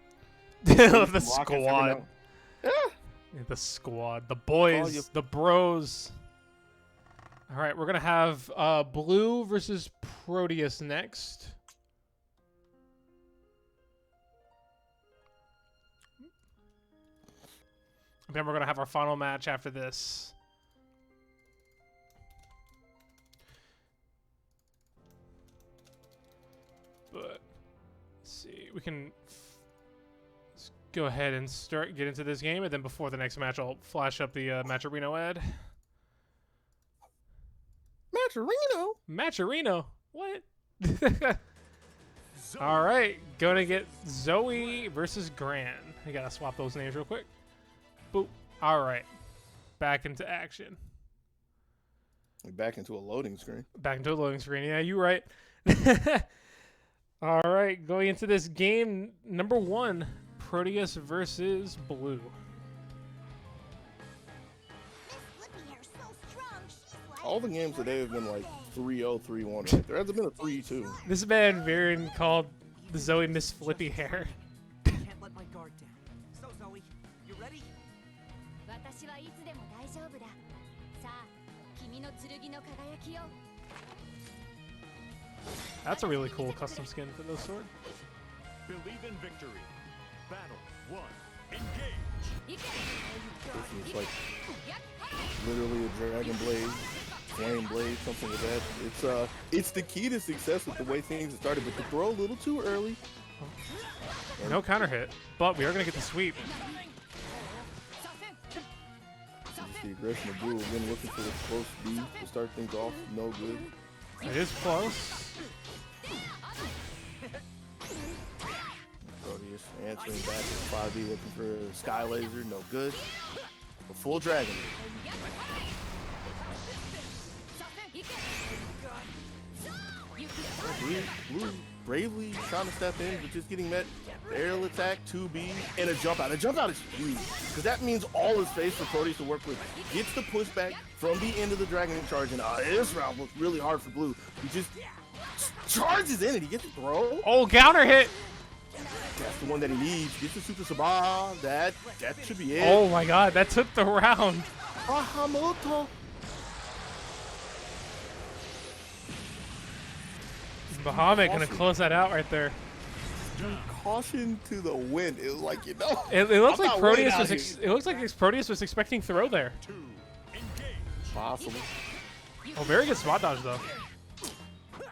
The squad. Yeah. The squad. The boys. The bros. All right, we're going to have Blue versus Proteus next. Then we're going to have our final match after this. But let's see. We can let's go ahead and get into this game. And then before the next match, I'll flash up the Matcherino ad. Matcherino? Matcherino? What? All right. Going to get Zoe versus Gran. I got to swap those names real quick. Boop. All right. Back into action. Back into a loading screen. Back into a loading screen. Yeah, you're right. All right. Going into this game, number 1, Proteus versus Blue. All the games today have been like 3-0, 3-1. Right? There hasn't been a 3-2. This man, Varian, called the Zoe Miss Flippy Hair. Can't let my guard down. So, Zoe, you ready? That's a really cool custom skin for this sword. Believe in victory. Battle 1. Engage. It's like literally a dragon blade, flame blade, something like that. It's the key to success with the way things have started, but to throw a little too early. No counter hit, but we are going to get the sweep. Just the aggression of Blue again, looking for the close B to start things off. No good. It is close. Proteus answering back at 5B, looking for a sky laser. No good. A full dragon. Blue bravely trying to step in, but just getting met. Aerial attack, 2B, and a jump out. A jump out is huge, because that means all is space for Proteus to work with. Gets the pushback from the end of the dragon charge, and this round looks really hard for Blue. He just charges in and he gets a throw. Oh, counter hit. That's the one that he needs. Gets the Super Sabah. That should be it. Oh my god, that took the round. Bahamoto. Bahamut gonna close that out right there. Caution to the wind. It was like, you know. It looks I'm like not Proteus waiting was. out here. It looks like Proteus was expecting throw there. 2. Engage. Possible. Oh, very good spot dodge though.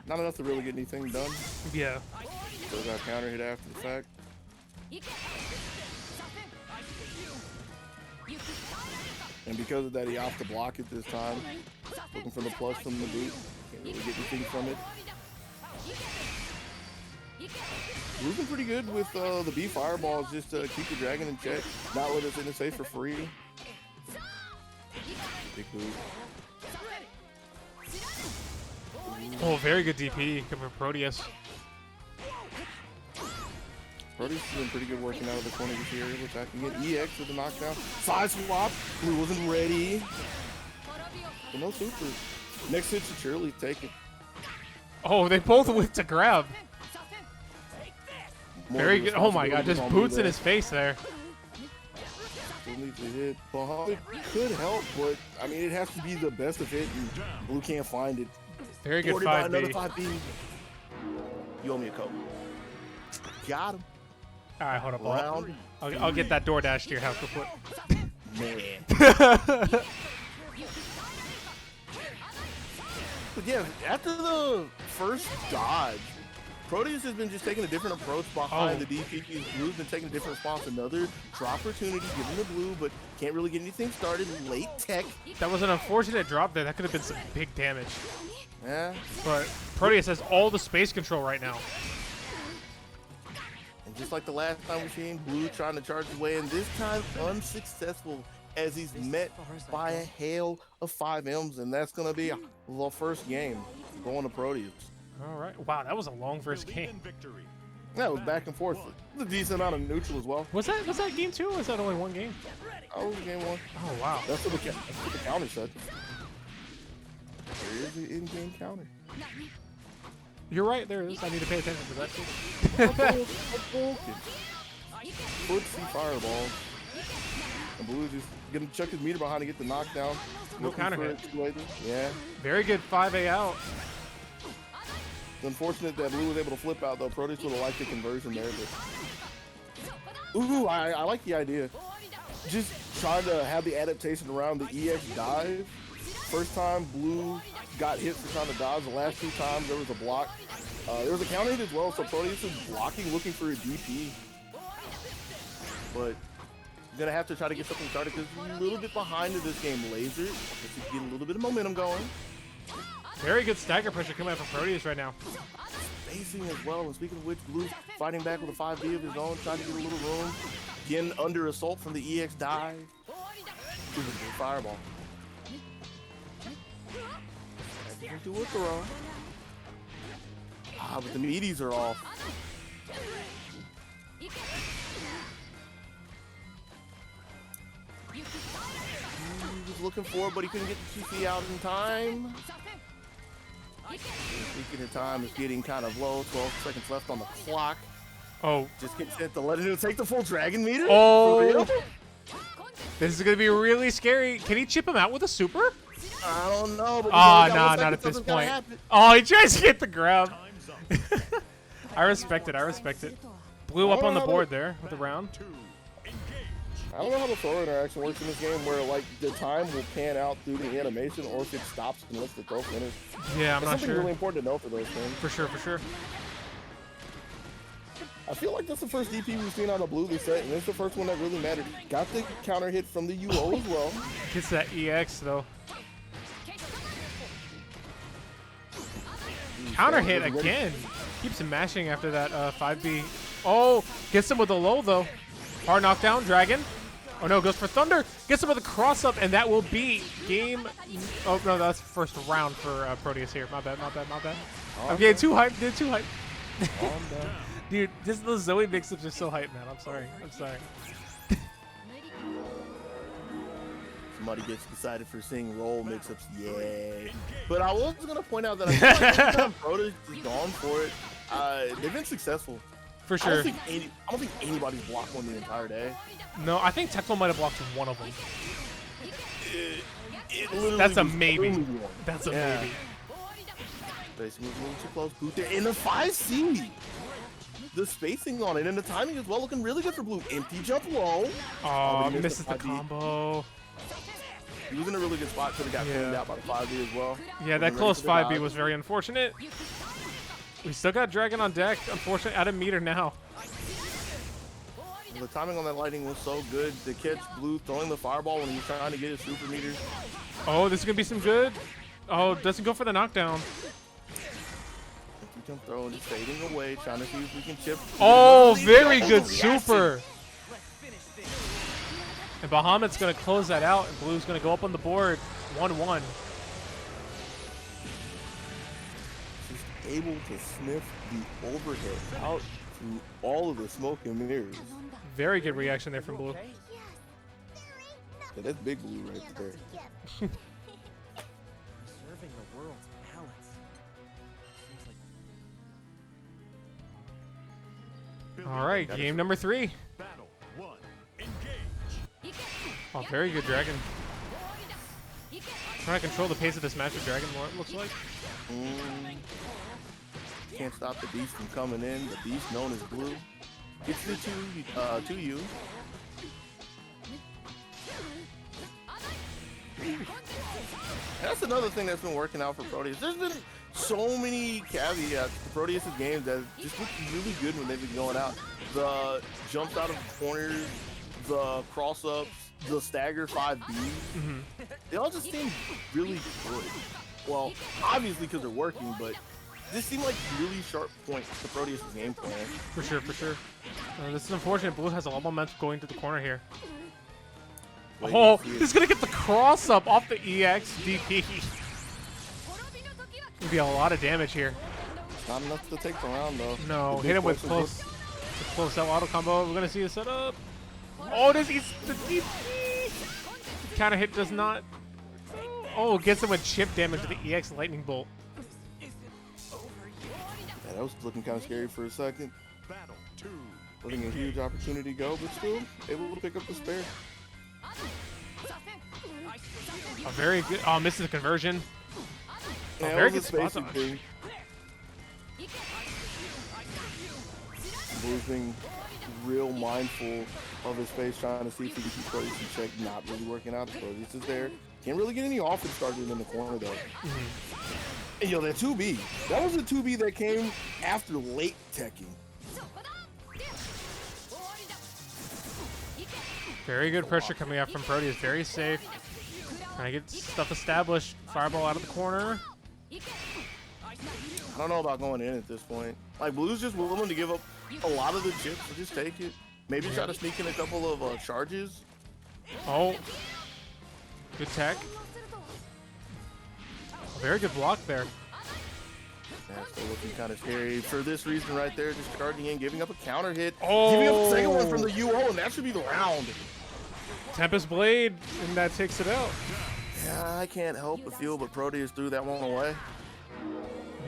Not enough to really get anything done. Yeah. Still got counter hit after the fact. And because of that, he opted to block it this time. Looking for the plus from the boot. Can't really get anything from it. Moving pretty good with the B fireballs, just to keep the dragon in check. Not let us in the safe for free. Big boot. Oh, very good DP coming from Proteus. Proteus has been pretty good working out of the corner this year, which I can get EX with the knockdown. Side swap. Blue wasn't ready. But no super. Next hit should surely take it. Oh, they both went to grab. More Very of good. the Oh my god, just responsibility boots in there. his face there. Still needs to hit. Bahamut could help, but I mean, it has to be the best of it, and Blue can't find it. Very good 40 by another 5B. 5B. You owe me a coke. Got him. All right, hold up. Round. I'll get that DoorDash to your house real quick. Man. But yeah, after the first dodge, Proteus has been just taking a different approach behind the DPs. Blue's been taking a different response. Another drop opportunity given the Blue, but can't really get anything started. Late tech. That was an unfortunate drop there. That could have been some big damage. Yeah. But Proteus has all the space control right now. And just like the last time we've seen, Blue trying to charge his way, and this time unsuccessful as he's met by a hail of 5Ms, and that's going to be the first game going to Proteus. All right. Wow, that was a long first Believe game. in victory. Yeah, it was back and forth. A decent amount of neutral as well. Was that game 2 or was that only one game? Oh, game 1. Oh, wow. That's what the counter said. There is the in-game counter. You're right, there is. I need to pay attention to that too. Footsie fireball. And Blue just gonna chuck his meter behind to get the knockdown. No Looking counter for hit. it too late. Yeah. Very good 5A out. It's unfortunate that Blue was able to flip out though. Proteus would have liked the conversion there, but ooh, I like the idea. Just trying to have the adaptation around the EX dive. First time Blue got hit for trying to dodge. The last 2 times there was a block. There was a counter hit as well, so Proteus is blocking, looking for a DP. But gonna have to try to get something started because he's a little bit behind in this game. Laser, just to get a little bit of momentum going. Very good stagger pressure coming out from Proteus right now. Spacing as well. And speaking of which, Blue fighting back with a 5B of his own, trying to get a little room. Again, under assault from the EX dive. Ooh, good fireball. That do a throw. Ah, but the meaties are off. He was looking for it, but he couldn't get the TC out in time. Speaking of time, is getting kind of low. 12 seconds left on the clock. Oh. Just get set to let it take the full dragon meter. Oh. This is going to be really scary. Can he chip him out with a super? I don't know. But Oh, no, not at this point. Oh, he tries to get the grab. Time's up. I respect it. I respect it. Blew up on the board there with the round. 2. I don't know how the throw interaction works in this game, where like the time will pan out through the animation, or if it stops and lets the throw finish. Yeah, I'm That's not something sure. really important to know for those things. For sure, for sure. I feel like that's the first DP we've seen on a blue this set, and it's the first one that really mattered. Got the counter hit from the UO as well. Gets that EX though. Counter hit again. Keeps him mashing after that 5B. Oh, gets him with a low though. Hard knockdown, Dragon. Oh no, goes for Thunder. Gets him with a cross up, and that will be game. Oh no, that's first round for Proteus here. My bad, my bad, my bad. I'm getting too hyped. Did too hyped. Dude, those Zoe mix-ups are so hype, man. I'm sorry. I'm sorry. Somebody gets excited for seeing roll mix-ups, yeah. But I was gonna point out that I feel like every time Proteus has gone for it, they've been successful. For sure. I don't think anybody's blocked one the entire day. No, I think Tecmo might have blocked one of them. It literally That's a was maybe. only one. That's a Yeah. maybe. Basically, a little too close. Boot there in the 5C. The spacing on it and the timing as well, looking really good for Blue. Empty jump low. Oh, but he misses the 5D. combo. He was in a really good spot. Could have got cleaned out by the 5D as well. Yeah, that Ready close for the 5B dive. was very unfortunate. We still got Dragon on deck. Unfortunately, out of meter now. The timing on that lightning was so good. The catch Blue throwing the fireball when he was trying to get his super meter. Oh, this is going to be some good. Oh, doesn't go for the knockdown. Empty jump throw and just fading away, trying to see if we can chip. Oh, very good Yes. super. And Bahamut's going to close that out, and Blue's going to go up on the board 1-1. Just able to sniff the overhead out through all of the smoke and mirrors. Very good reaction there from Blue. Yeah, that's big Blue right there. Serving the world's palace. Seems like All right, game number 3. Battle 1. Engage. Oh, very good Dragon. Trying to control the pace of this match with Dragon, more it looks like. Can't stop the beast from coming in. The beast known as Blue. Gets the 2U. That's another thing that's been working out for Proteus. There's been so many caveats to Proteus' games that just look really good when they've been going out. The jumps out of the corners, the cross-ups, the stagger 5B. They all just seem really good. Well, obviously because they're working, but this seemed like really sharp points to Proteus' game plan. For sure, for sure. This is unfortunate. Blue has a lot of momentum going to the corner here. Waiting Oh, to see it. he's going to get the cross up off the EX DP. Gonna be a lot of damage here. Not enough to take the round, though. No, The hit big him with question close out auto combo. We're going to see a setup. Oh, this is the DP. Counter hit does not. Oh, gets him with chip damage with the EX lightning bolt. Yeah, that was looking kind of scary for a second. Battle 2. Letting a huge opportunity go, but still able to pick up the spare. A very good. Oh, misses the conversion. Yeah, very it was good a spot spacing dodge. thing. Blue's being real mindful of his space, trying to see if he can keep Proteus in check. Not really working out. Proteus is there. Can't really get any offense started in the corner, though. And yo, that 2B. That was the 2B that came after late teching. Very good pressure coming out from Proteus. Very safe. Trying to get stuff established. Fireball out of the corner. I don't know about going in at this point. Like, Blue's just willing to give up a lot of the chips, so just take it. Maybe try to sneak in a couple of charges. Oh. Good tech. Very good block there. Yeah, still looking kind of scary. For this reason right there, just charging in, giving up a counter hit. Oh. Giving up the second one from the UO, and that should be the round. Tempest Blade, and that takes it out. Yeah, I can't help but feel, but Proteus threw that one away.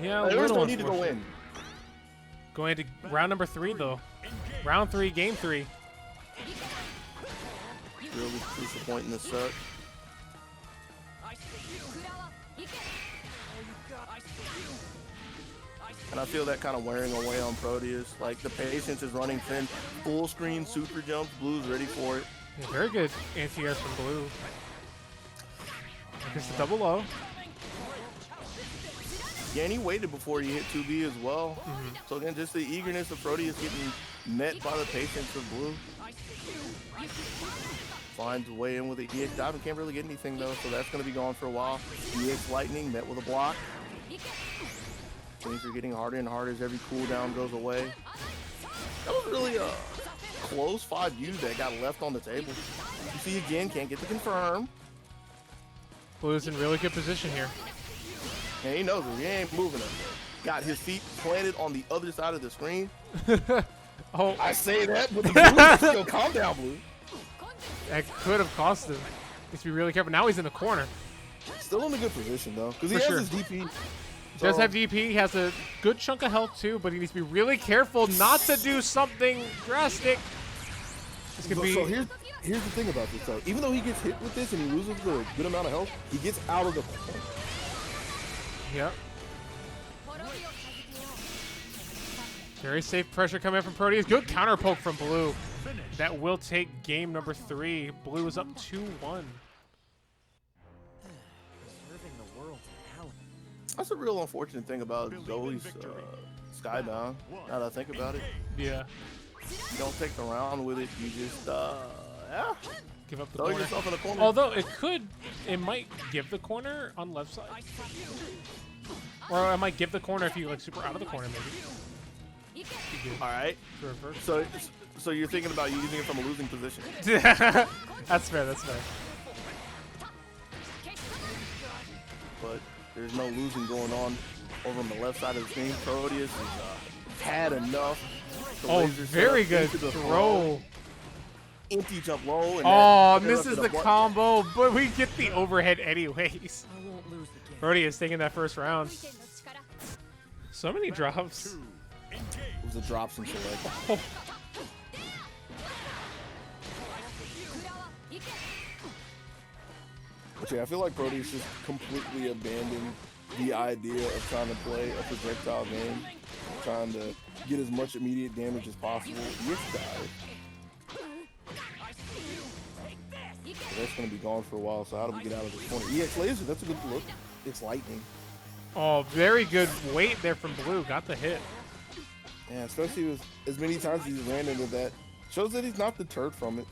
Yeah, a They little still need to go unfortunate. in. Going to round number 3, though. Round 3, game 3. Really disappointing this set. And I feel that kind of wearing away on Proteus. Like, the patience is running thin. Full screen super jumps. Blue's ready for it. Yeah, very good anti-air from Blue. I guess the double low. Yeah, and he waited before he hit 2B as well. So again, just the eagerness of Proteus getting met by the patience of Blue. Finds a way in with the EX dive and can't really get anything though, so that's going to be gone for a while. EX Lightning met with a block. Things are getting harder and harder as every cooldown goes away. That was really a close 5U that got left on the table. You see again, can't get the confirm. Blue's in really good position here. And he knows it. He ain't moving him. Got his feet planted on the other side of the screen. Oh, I say that, but the Blue, yo, calm down, Blue. that could have cost him. Needs to be really careful. Now he's in the corner. Still in a good position though, because he For has sure. his DP. Does So- have DP. He has a good chunk of health too, but he needs to be really careful not to do something drastic. This could be. So here's the thing about this though. Even though he gets hit with this and he loses a good amount of health, he gets out of the corner. Yep. Very safe pressure coming in from Proteus. Good counter poke from Blue. That will take game number 3. Blue is up 2-1. Serving the world's talent. That's a real unfortunate thing about Zoe's Skybound. Now that I think about it, Yeah. you don't take the round with it. You just yeah, Give up the throw corner. yourself in the corner. Although it might give the corner on left side. Or it might give the corner if you like super out of the corner maybe. All right. Reverse. So you're thinking about using it from a losing position. That's fair, that's fair. But there's no losing going on over on the left side of the screen. Proteus has had enough. The Oh, laser very setup good into the throw. Empty jump low. And Oh, that misses the interrupted a combo, but we get the overhead anyways. I won't lose the game. Proteus taking that first round. So many drops. It was a drop from select. Oh, But yeah, I feel like Proteus just completely abandoned the idea of trying to play a projectile game, trying to get as much immediate damage as possible with dive. So that's going to be gone for a while, so how do we get out of this corner? EX Laser, that's a good look. It's lightning. oh, very good weight there from Blue. Got the hit. Yeah, especially with as many times he's ran into that. Shows that he's not deterred from it.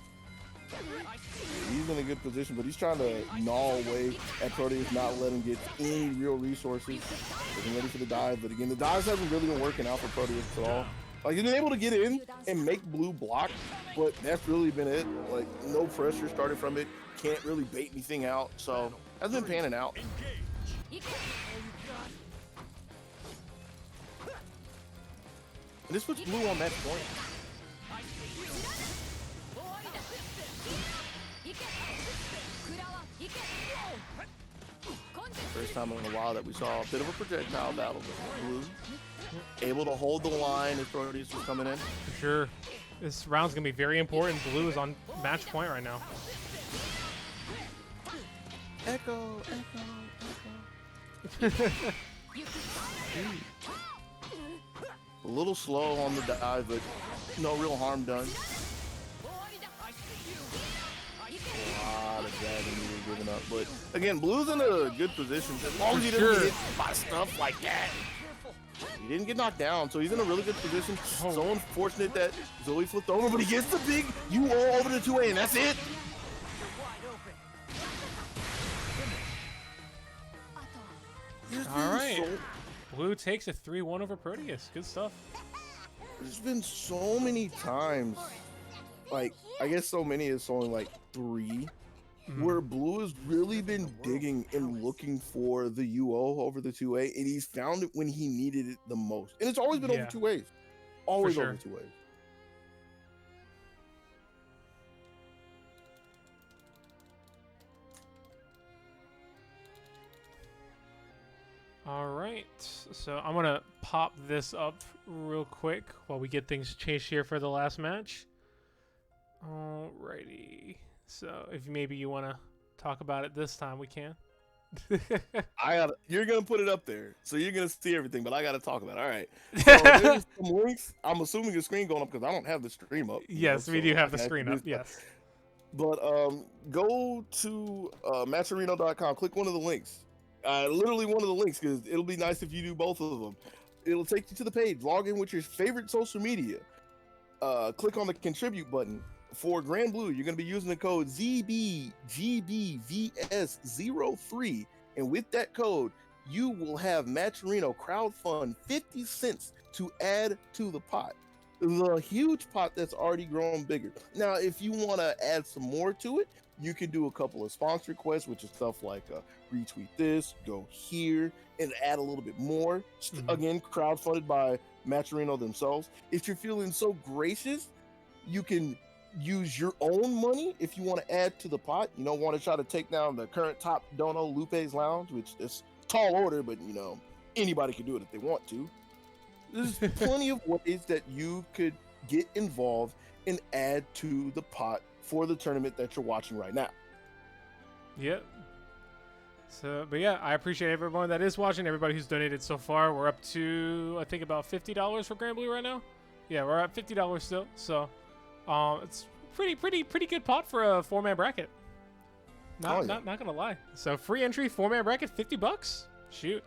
He's in a good position, but he's trying to gnaw away at Proteus, not let him get any real resources. Getting ready for the dive, but again, the dives haven't really been working out for Proteus at all. Like, he's been able to get in and make Blue block, but that's really been it. Like, no pressure started from it. Can't really bait anything out, so that's been panning out. And this puts Blue on match point. First time in a while that we saw a bit of a projectile battle with Blue. Able to hold the line as Proteus was coming in. For sure. This round's going to be very important. Blue is on match point right now. Echo. A little slow on the dive, but no real harm done. A lot of dragging he was giving up, but again, Blue's in a good position as long as he doesn't get hit by stuff like that. He didn't get knocked down, so he's in a really good position. So unfortunate that Zoe flipped over, but he gets the big U all over the 2A, and that's it. All right. Blue takes a 3-1 over Proteus. Good stuff. There's been so many times, like, I guess so many is only like 3, where Blue has really been digging and looking for the UO over the 2A, and he's found it when he needed it the most. And it's always been over 2As. Always sure. over 2As. All right. So I'm going to pop this up real quick while we get things changed here for the last match. Alrighty. So if maybe you want to talk about it this time, we can. You're gonna put it up there, so you're gonna see everything, but I gotta talk about it. All right. So there's some links. I'm assuming the screen going up because I don't have the stream up. Yes, we do have the screen up. Yes. But go to matcherino.com, click one of the links. Literally one of the links, because it'll be nice if you do both of them. It'll take you to the page. Log in with your favorite social media. Click on the contribute button. For Granblue, you're going to be using the code ZBGBVS03. And with that code, you will have Matcherino crowdfund 50 cents to add to the pot. The huge pot that's already grown bigger. Now, if you want to add some more to it, you can do a couple of sponsor requests, which is stuff like retweet this, go here, and add a little bit more. Again, crowdfunded by Matcherino themselves. If you're feeling so gracious, you can use your own money if you want to add to the pot. You don't want to try to take down the current top dono, Lupe's Lounge, which is tall order, but you know, anybody can do it if they want to. There's plenty of ways that you could get involved and add to the pot for the tournament that you're watching right now. Yep. So, but yeah, I appreciate everyone that is watching, everybody who's donated so far. We're up to, I think, about $50 for Granblue right now. Yeah, we're at $50 still. So, it's pretty good pot for a 4-man bracket. Not gonna lie. So free entry, 4-man bracket, $50. Shoot.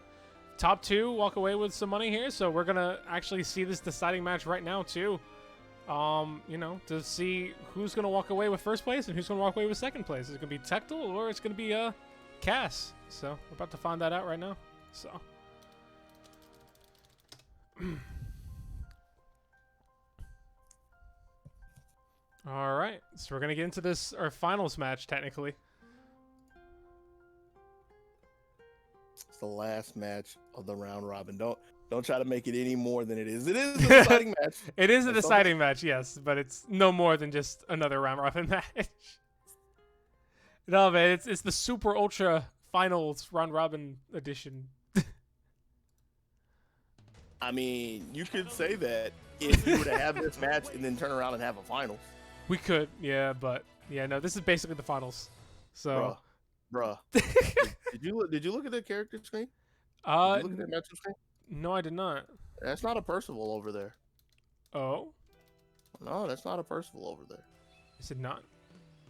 Top 2 walk away with some money here. So we're gonna actually see this deciding match right now too. You know, to see who's gonna walk away with first place and who's gonna walk away with second place. Is it gonna be Tectal or it's gonna be Cass? So we're about to find that out right now. So. All right, so we're gonna get into this, our finals match technically. It's the last match of the round robin. Don't try to make it any more than it is. It is a deciding match. It is a deciding match, yes, but it's no more than just another round robin match. No, man, it's the super ultra finals round robin edition. I mean, you could say that if you were to have this match and then turn around and have a finals. We could, yeah, but yeah, no, this is basically the finals. So, bruh. Did you look at the character screen? Did you look at that matchup screen? No, I did not. That's not a Percival over there. Oh? No, that's not a Percival over there. Is it not?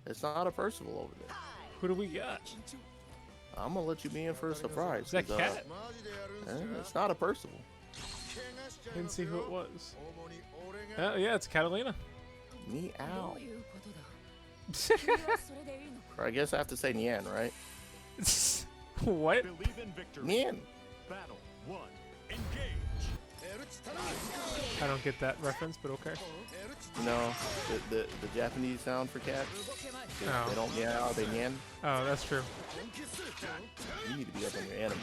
It's not a Percival over there. Who do we got? I'm gonna let you be in for a surprise. Is that Cat? It's not a Percival. I didn't see who it was. Yeah, it's Catalina. Meow. Or I guess I have to say Nian, right? What? Believe in victory. Nian. Battle 1. Engage. I don't get that reference, but okay. No, the Japanese sound for cats. Oh. They don't meow, they Nian. Oh, that's true. You need to be up on your anime.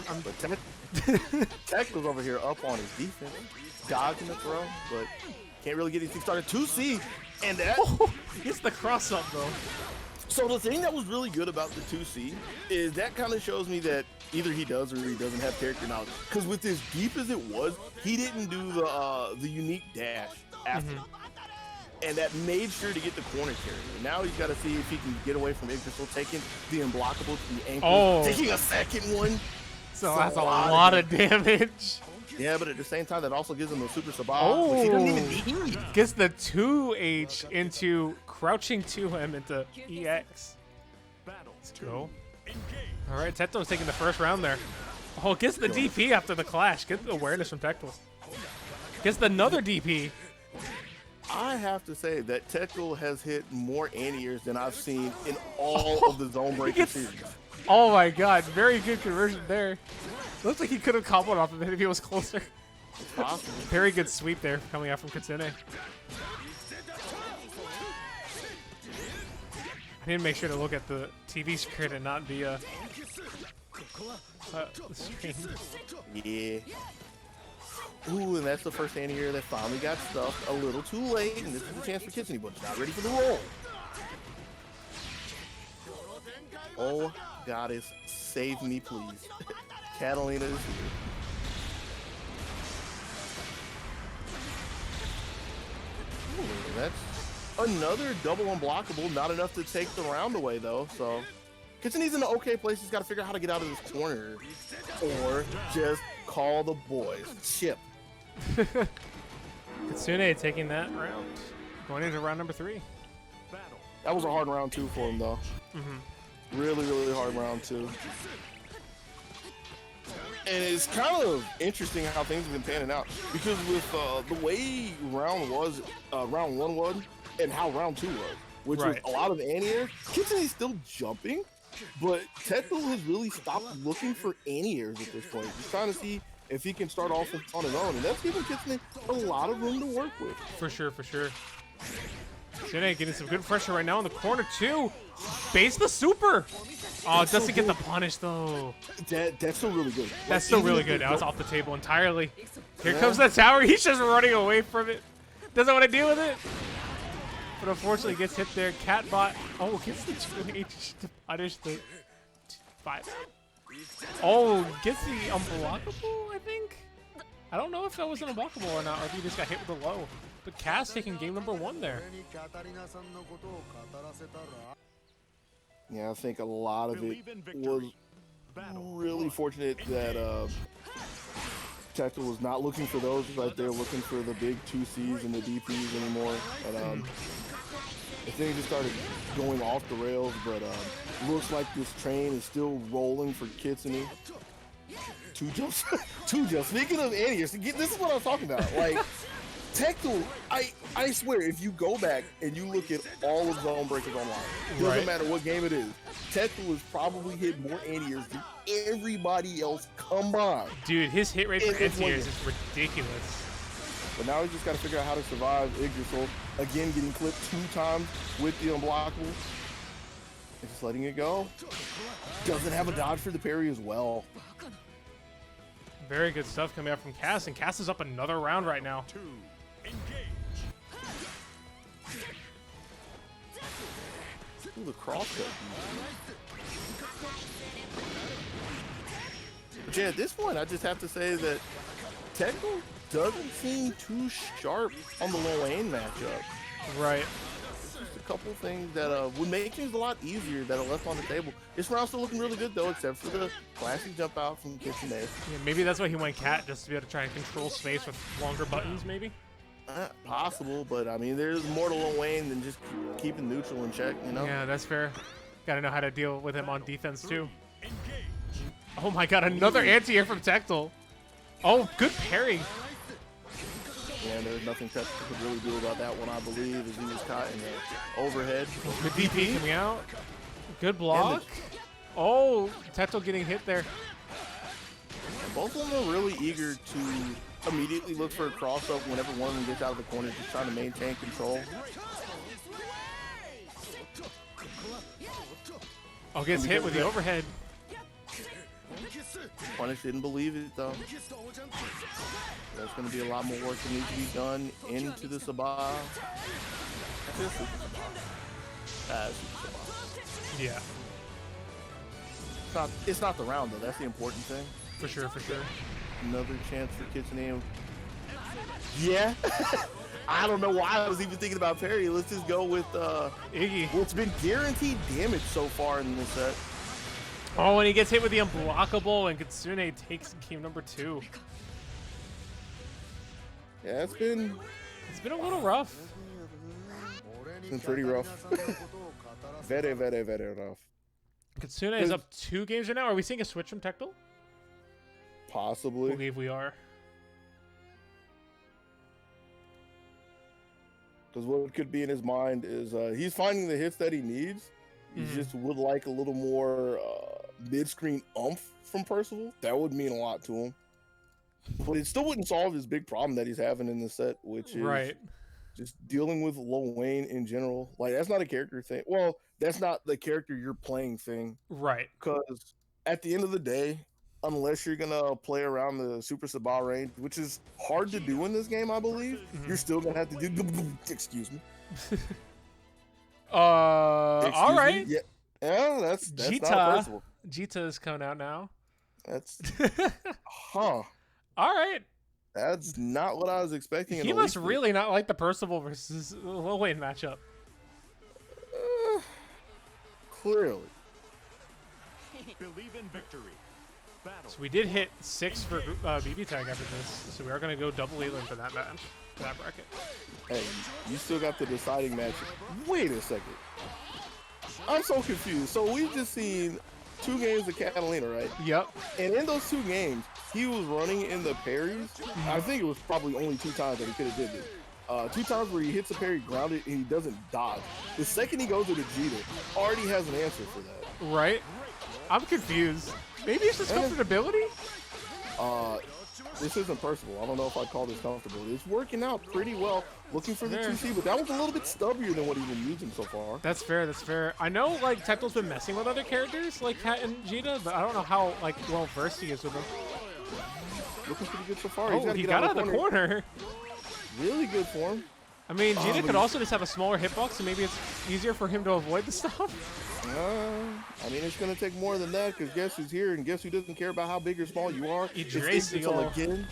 I'm But Tech was over here up on his defense, dodging the throw, but can't really get anything started. 2C, and that gets the cross up though. So the thing that was really good about the 2C is that kind of shows me that either he does or he doesn't have character knowledge. Because with as deep as it was, he didn't do the unique dash after. And that made sure to get the corner carry. Now he's got to see if he can get away from Yggdrasil, taking the unblockable to the ankle, taking a second one. So that's a lot of damage. Yeah, but at the same time, that also gives him a super sabah, which he doesn't even need. Gets the 2H into crouching to him into EX. Let's go. All right, Tecto's taking the first round there. Oh, gets the DP after the clash. Get the awareness from Tecto. Gets another DP. I have to say that Tecto has hit more anti-airs than I've seen in all of the ZoneBreakers series. Oh my god, very good conversion there. Looks like he could have comboed off of it if he was closer. It's possible. Very good sweep there coming out from Kitsune. I need to make sure to look at the TV screen and not the screen. Yeah. Ooh, and that's the first anti-air that finally got stuffed a little too late, and this is a chance for Kitsune, but not ready for the roll. Oh, goddess, save me, please. Catalina is here. Ooh, that's another double unblockable. Not enough to take the round away, though. So Kitsune's in an okay place. He's got to figure out how to get out of this corner, or just call the boys. Chip. Kitsune taking that round. Going into round number 3. Battle That was a hard round 2 for him, though. Really, really hard round 2. And it's kind of interesting how things have been panning out because with the way round 1 was, and how round 2 was, which was a lot of anti-airs, Kitsune's still jumping, but Tecmo has really stopped looking for anti-airs at this point. He's trying to see if he can start off on his own, and that's giving Kitsune a lot of room to work with. For sure. Kitsune getting some good pressure right now in the corner too. Base the super. Oh, it doesn't get the punish though. That's still really good. That's still really good. Now it's off the table entirely. Here comes that tower. He's just running away from it. Doesn't want to deal with it. But unfortunately gets hit there. Catbot. Oh, gets the 2H to punish the 5. Oh, gets the unblockable, I think? I don't know if that was an unblockable or not, or if he just got hit with a low. But Cass taking game number 1 there. Yeah, I think a lot of it was really fortunate that Tecmo was not looking for those right there, looking for the big 2Cs and the DPs anymore. But I think it just started going off the rails, but looks like this train is still rolling for Kitsune. 2 jumps. 2 jumps. Speaking of anti-airs, this is what I was talking about. Like, Tecmo, I swear, if you go back and you look at all of ZoneBreakers online, doesn't matter what game it is, Tecmo has probably hit more anti-airs than everybody else combined. Dude, his hit rate for anti-airs is ridiculous. But now he's just got to figure out how to survive Yggdrasil. Again, getting clipped 2 times with the unblockable. And just letting it go. Doesn't have a dodge for the parry as well. Very good stuff coming out from Cass, and Cass is up another round right now. Ooh, the crosscut. But yeah, at this point, I just have to say that Tecmo doesn't seem too sharp on the low lane matchup. Right. Just a couple things that would make things a lot easier that are left on the table. This round's still looking really good though, except for the classic jump out from Kitsune. Yeah, maybe that's why he went Cat, just to be able to try and control space with longer buttons, maybe? Possible, but I mean, there's more to Lil Wayne than just keeping neutral in check, you know? Yeah, that's fair. Gotta know how to deal with him on defense too. Oh my god, another anti-air from Tectal. Oh, good parry. Yeah, there's nothing Tectal could really do about that one, I believe, as he was caught in the overhead. Good DP coming out. Good block. Oh, Tectal getting hit there. Both of them are really eager to immediately look for a cross-up whenever one of them gets out of the corner, just trying to maintain control. Oh, gets hit with the overhead. Punish didn't believe it, though. There's going to be a lot more work that needs to be done into the Sabah. Yeah. It's not the round, though. That's the important thing. For sure, for sure. Another chance for Kitsune. Yeah. I don't know why I was even thinking about parry. Let's just go with Iggy. Well, it's been guaranteed damage so far in this set. Oh, and he gets hit with the unblockable, and Kitsune takes game number 2. Yeah, it's been a little rough. It's been pretty rough. Very, very, very rough. Kitsune is up 2 games right now. Are we seeing a switch from Tectal? Possibly. I believe we are. Because what could be in his mind is he's finding the hits that he needs. He just would like a little more mid-screen oomph from Percival. That would mean a lot to him. But it still wouldn't solve his big problem that he's having in the set, which is just dealing with Lil Wayne in general. Like, that's not a character thing. Well, that's not the character you're playing thing. Right. Because at the end of the day, unless you're going to play around the Super Sabah range, which is hard to do in this game, I believe, you're still going to have to do... Excuse me. All right. Yeah, that's Jita. not Percival. Jita is coming out now. That's... Huh. All right. That's not what I was expecting. He must really not like the Percival versus Lil Wayne matchup. Clearly. Believe in victory. So we did hit 6 for BB tag after this, so we are going to go double Elan for that match, for that bracket. Hey, you still got the deciding match. Wait a second. I'm so confused. So we've just seen 2 games of Catalina, right? Yep. And in those 2 games, he was running in the parries. I think it was probably only 2 times that he could have did this. 2 times where he hits a parry grounded and he doesn't dodge. The second he goes to the Vegeta, already has an answer for that. Right? I'm confused. Maybe it's just comfortability? This isn't personal. I don't know if I'd call this comfortability. It's working out pretty well. Looking for the 2C, but that was a little bit stubbier than what he's been using so far. That's fair, that's fair. I know, like, Tecto's been messing with other characters, like Kat and Vegeta, but I don't know how, like, well-versed he is with them. Looking pretty good so far. Oh, he got out of the corner. Really good form. I mean, Vegeta could also just have a smaller hitbox, and maybe it's easier for him to avoid the stuff. I mean, it's going to take more than that, because guess who's here, and guess who doesn't care about how big or small you are? Yggdrasil. Again.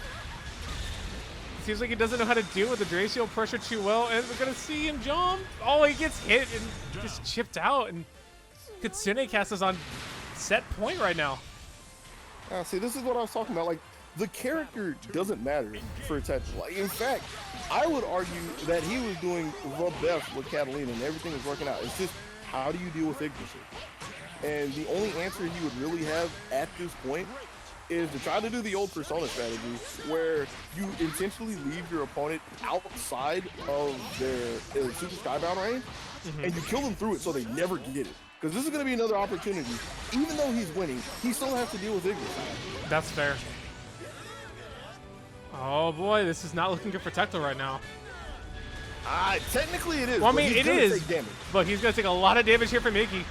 Seems like he doesn't know how to deal with the Yggdrasil pressure too well, and we're going to see him jump. Oh, he gets hit and just chipped out, and Kitsune Cast is on set point right now. See, this is what I was talking about. Like, the character doesn't matter for Tecto. Like, in fact, I would argue that he was doing the best with Catalina, and everything was working out. It's just, how do you deal with Yggdrasil? And the only answer he would really have at this point is to try to do the old Persona strategy, where you intentionally leave your opponent outside of their Super Skybound range, and you kill them through it so they never get it. Because this is going to be another opportunity. Even though he's winning, he still has to deal with Yggdrasil. That's fair. Oh boy, this is not looking good for Tecto right now. Technically it is. Well, I mean, it is, take damage. but he's going to take a lot of damage here from Iggy.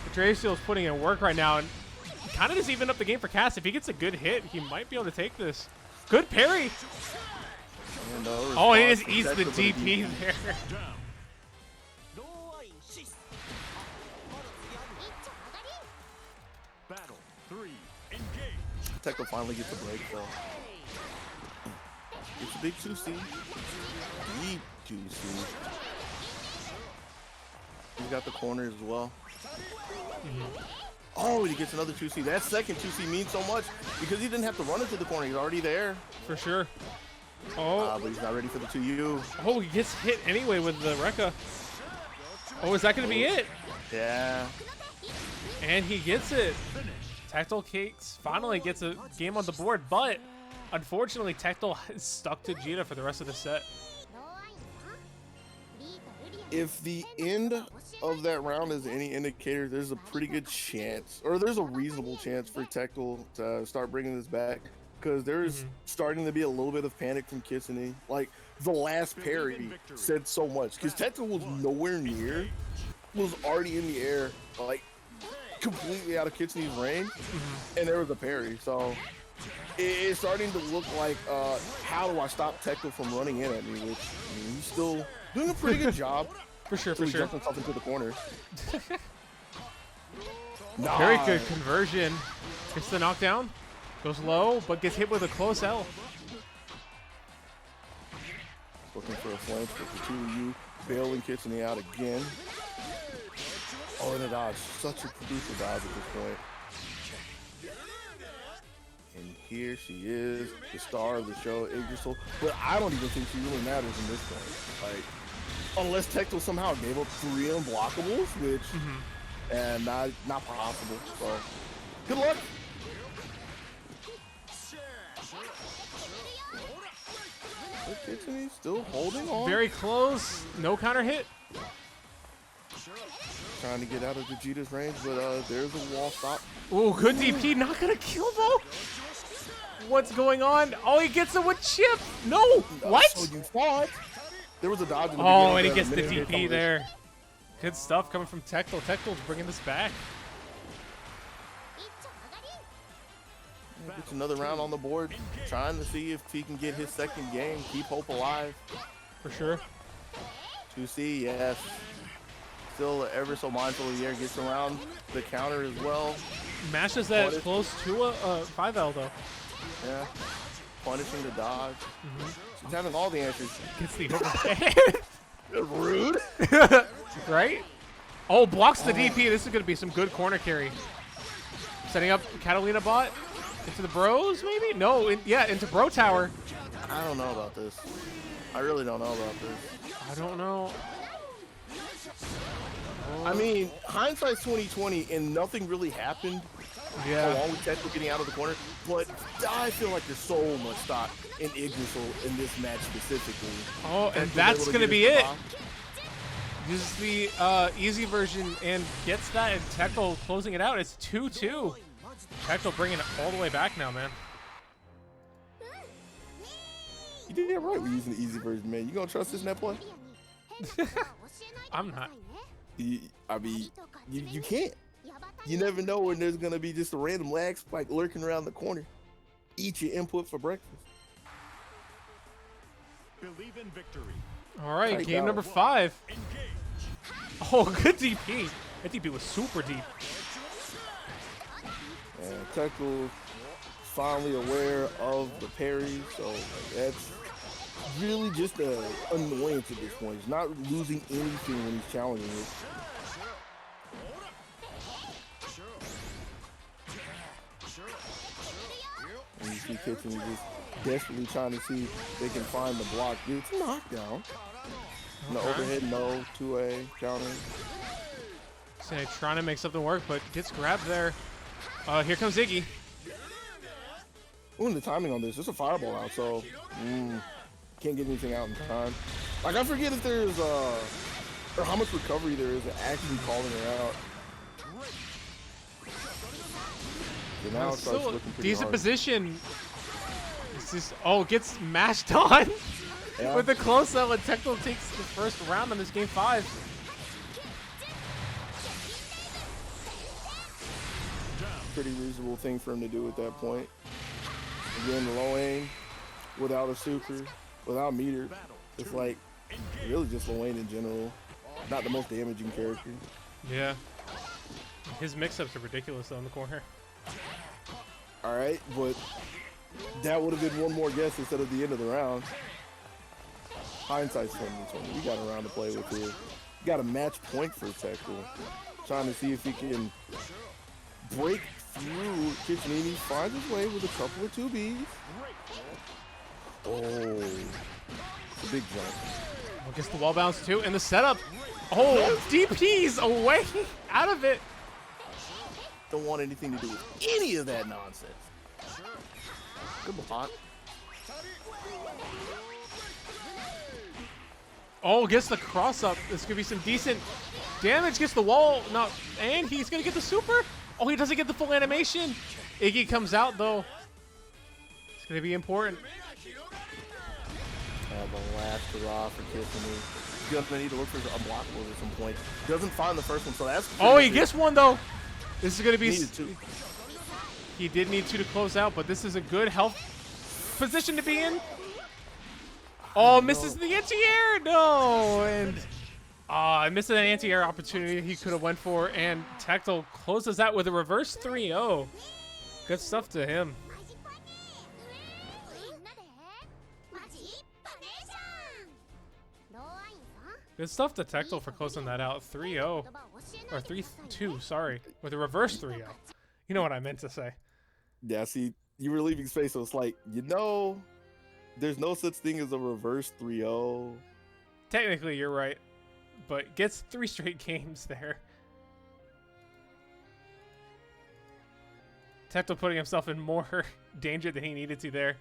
Yggdrasil is putting in work right now, and kind of just even up the game for Cass. If he gets a good hit, he might be able to take this. Good parry. And, oh, he just eats the DP there. Battle 3, engage. Tecto finally gets a break, though. It's a big 2C. Deep 2C. He's got the corner as well. Oh, he gets another 2C. That second 2C means so much because he didn't have to run into the corner. He's already there. For sure. Oh. But he's not ready for the 2U. Oh, he gets hit anyway with the Rekka. Oh, is that going to be it? Yeah. And he gets it. Tecto Cakes finally gets a game on the board, but unfortunately, Tecto is stuck to Vegeta for the rest of the set. If the end of that round is any indicator, there's a pretty good chance, or there's a reasonable chance for Tecto to start bringing this back, because there's starting to be a little bit of panic from Kitsune. Like, the last parry said so much, because Tecto was nowhere near, was already in the air, like, completely out of Kitsune's range, and there was a parry. So it's starting to look like, how do I stop Tecto from running in at me? Which, I mean, he's still doing a pretty good job. For sure, for He sure. jumps himself into the corner. Very good conversion. Gets the knockdown. Goes low, but gets hit with a close L. Looking for a flinch with the 2U, bailing Kitsune out again. Oh, and a dodge. Such a crucial dodge at this point. And here she is, the star of the show, Yggdrasil. But I don't even think she really matters in this point. Like, unless Tecto somehow gave up 3 unblockables, which and not possible. So good luck. Kitsune still holding on. Very close. No counter hit. Trying to get out of Vegeta's range, but there's a wall stop. Oh, good DP. Not gonna kill though. What's going on? Oh, he gets it with chip. No. What? So you thought there was a dodge in the Oh, and beginning, he gets the but a minute DP later, there. Good stuff coming from Tecto. Tecto's bringing this back. Gets another round on the board, trying to see if he can get his second game, keep hope alive. For sure. 2C, yes. Still ever so mindful of the air, gets around the counter as well. Mashes that close to a 5L though. Yeah. Punishing the dodge. She's having all the answers. Gets the overhead. Rude. Right? Oh, blocks the DP. This is going to be some good corner carry. Setting up Catalina bot. Into the bros, maybe? No, into bro tower. I don't know about this. I really don't know about this. I don't know. I mean, hindsight's 2020, and nothing really happened. Yeah. Along with Technical getting out of the corner, but I feel like there's so much stock in Yggdrasil in this match specifically. Oh, and Technical's that's able to gonna get be his it. stop. Uses the easy version and gets that, and Teklo closing it out. It's 2-2. Teklo bringing it all the way back now, man. You did that right with using the easy version, man. You gonna trust this net play? I'm not. I mean, you can't. You never know when there's gonna be just a random lag spike lurking around the corner. Eat your input for breakfast. Believe in victory. All right, Take game that number one. 5. Engage. Oh, good DP. That DP was super deep. And Tekla finally aware of the parry, so that's really just an annoyance at this point. He's not losing anything when he's challenging it. And you see Kitchen just desperately trying to see if they can find the block. It's a knockdown. No overhead, no 2A counter. Say trying to make something work, but gets grabbed there. Here comes Iggy. Ooh, and the timing on this, it's a fireball out, so can't get anything out in time. Like, I forget if there's or how much recovery there is actually calling her out. So now it starts Still looking pretty decent hard. position. It's just, oh, gets mashed on Yeah. with the close up, and Teklo takes the first round in this game 5. Pretty reasonable thing for him to do at that point. Again, the low aim, without a super, without meter. It's like really just Lane in general. Not the most damaging character. Yeah. His mix-ups are ridiculous though in the corner. All right, but that would have been one more guess instead of the end of the round. Hindsight's 2020. We got a round to play with here. We got a match point for Tekla. Trying to see if he can break through. Kitchenini finds his way with a couple of 2Bs. Oh, it's a big jump. Oh, gets the wall bounce too, and the setup. Oh, DP's away out of it. Don't want anything to do with any of that nonsense. Good block. Oh, gets the cross up. This could be some decent damage. Gets the wall. No, and he's gonna get the super. Oh, he doesn't get the full animation. Iggy comes out though. It's gonna be important. The last hurrah for Kitchenini. He's gonna need to look for unblockables at some point. Doesn't find the first one, so that's. Oh, he gets one though. This is gonna be. Needed two. He did need 2 to close out, but this is a good health position to be in. Oh, misses the anti-air. No, and misses an anti-air opportunity he could have went for, and Tactile closes that with a reverse 3-0. Good stuff to him. Good stuff to Tactile for closing that out. 3-0. Or 3-2, sorry. With a reverse 3-0. You know what I meant to say. Yeah, see, you were leaving space, so it's like, there's no such thing as a reverse 3-0. Technically, you're right. But gets 3 straight games there. Tactile putting himself in more danger than he needed to there.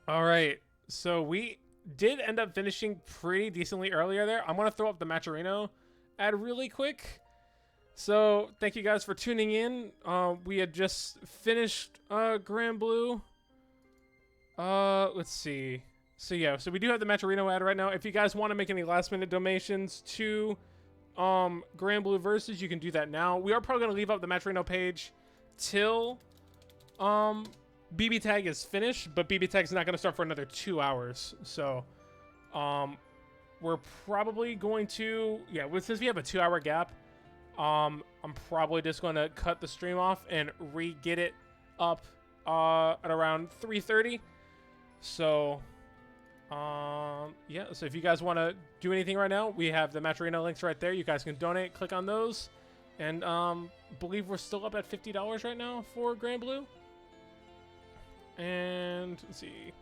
All right. So we did end up finishing pretty decently earlier there. I'm going to throw up the Matcherino ad really quick. So thank you guys for tuning in. We had just finished Granblue. Let's see. So yeah, so we do have the Matcherino ad right now. If you guys want to make any last minute donations to Granblue Versus, you can do that now. We are probably going to leave up the Matcherino page till BB Tag is finished, but BB Tag is not going to start for another 2 hours. So we're probably going to, since we have a 2 hour gap, I'm probably just going to cut the stream off and re-get it up at around 3:30. So so if you guys want to do anything right now, we have the Matcherino links right there. You guys can donate, click on those, and believe we're still up at $50 right now for Granblue. And let's see,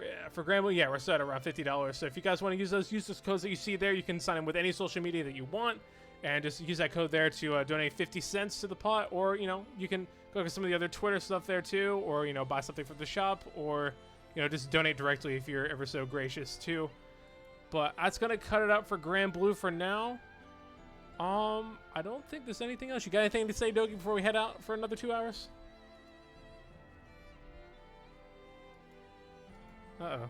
Yeah, for Granblue, yeah, we're set at around $50. So if you guys want to use those codes that you see there, you can sign in with any social media that you want, and just use that code there to donate 50 cents to the pot, or you can go to some of the other Twitter stuff there too, or buy something from the shop, or just donate directly if you're ever so gracious too. But that's gonna cut it up for Granblue for now. I don't think there's anything else. You got anything to say, Dogi, before we head out for another 2 hours? Uh-oh.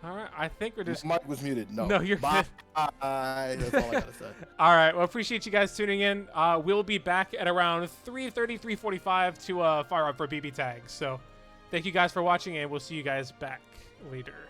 All right, I think we're just... Mike was muted. No, you're bye. good. That's all I gotta say. All right, well, appreciate you guys tuning in. We'll be back at around 3:30, 3:45 to fire up for BB tags. So thank you guys for watching, and we'll see you guys back later.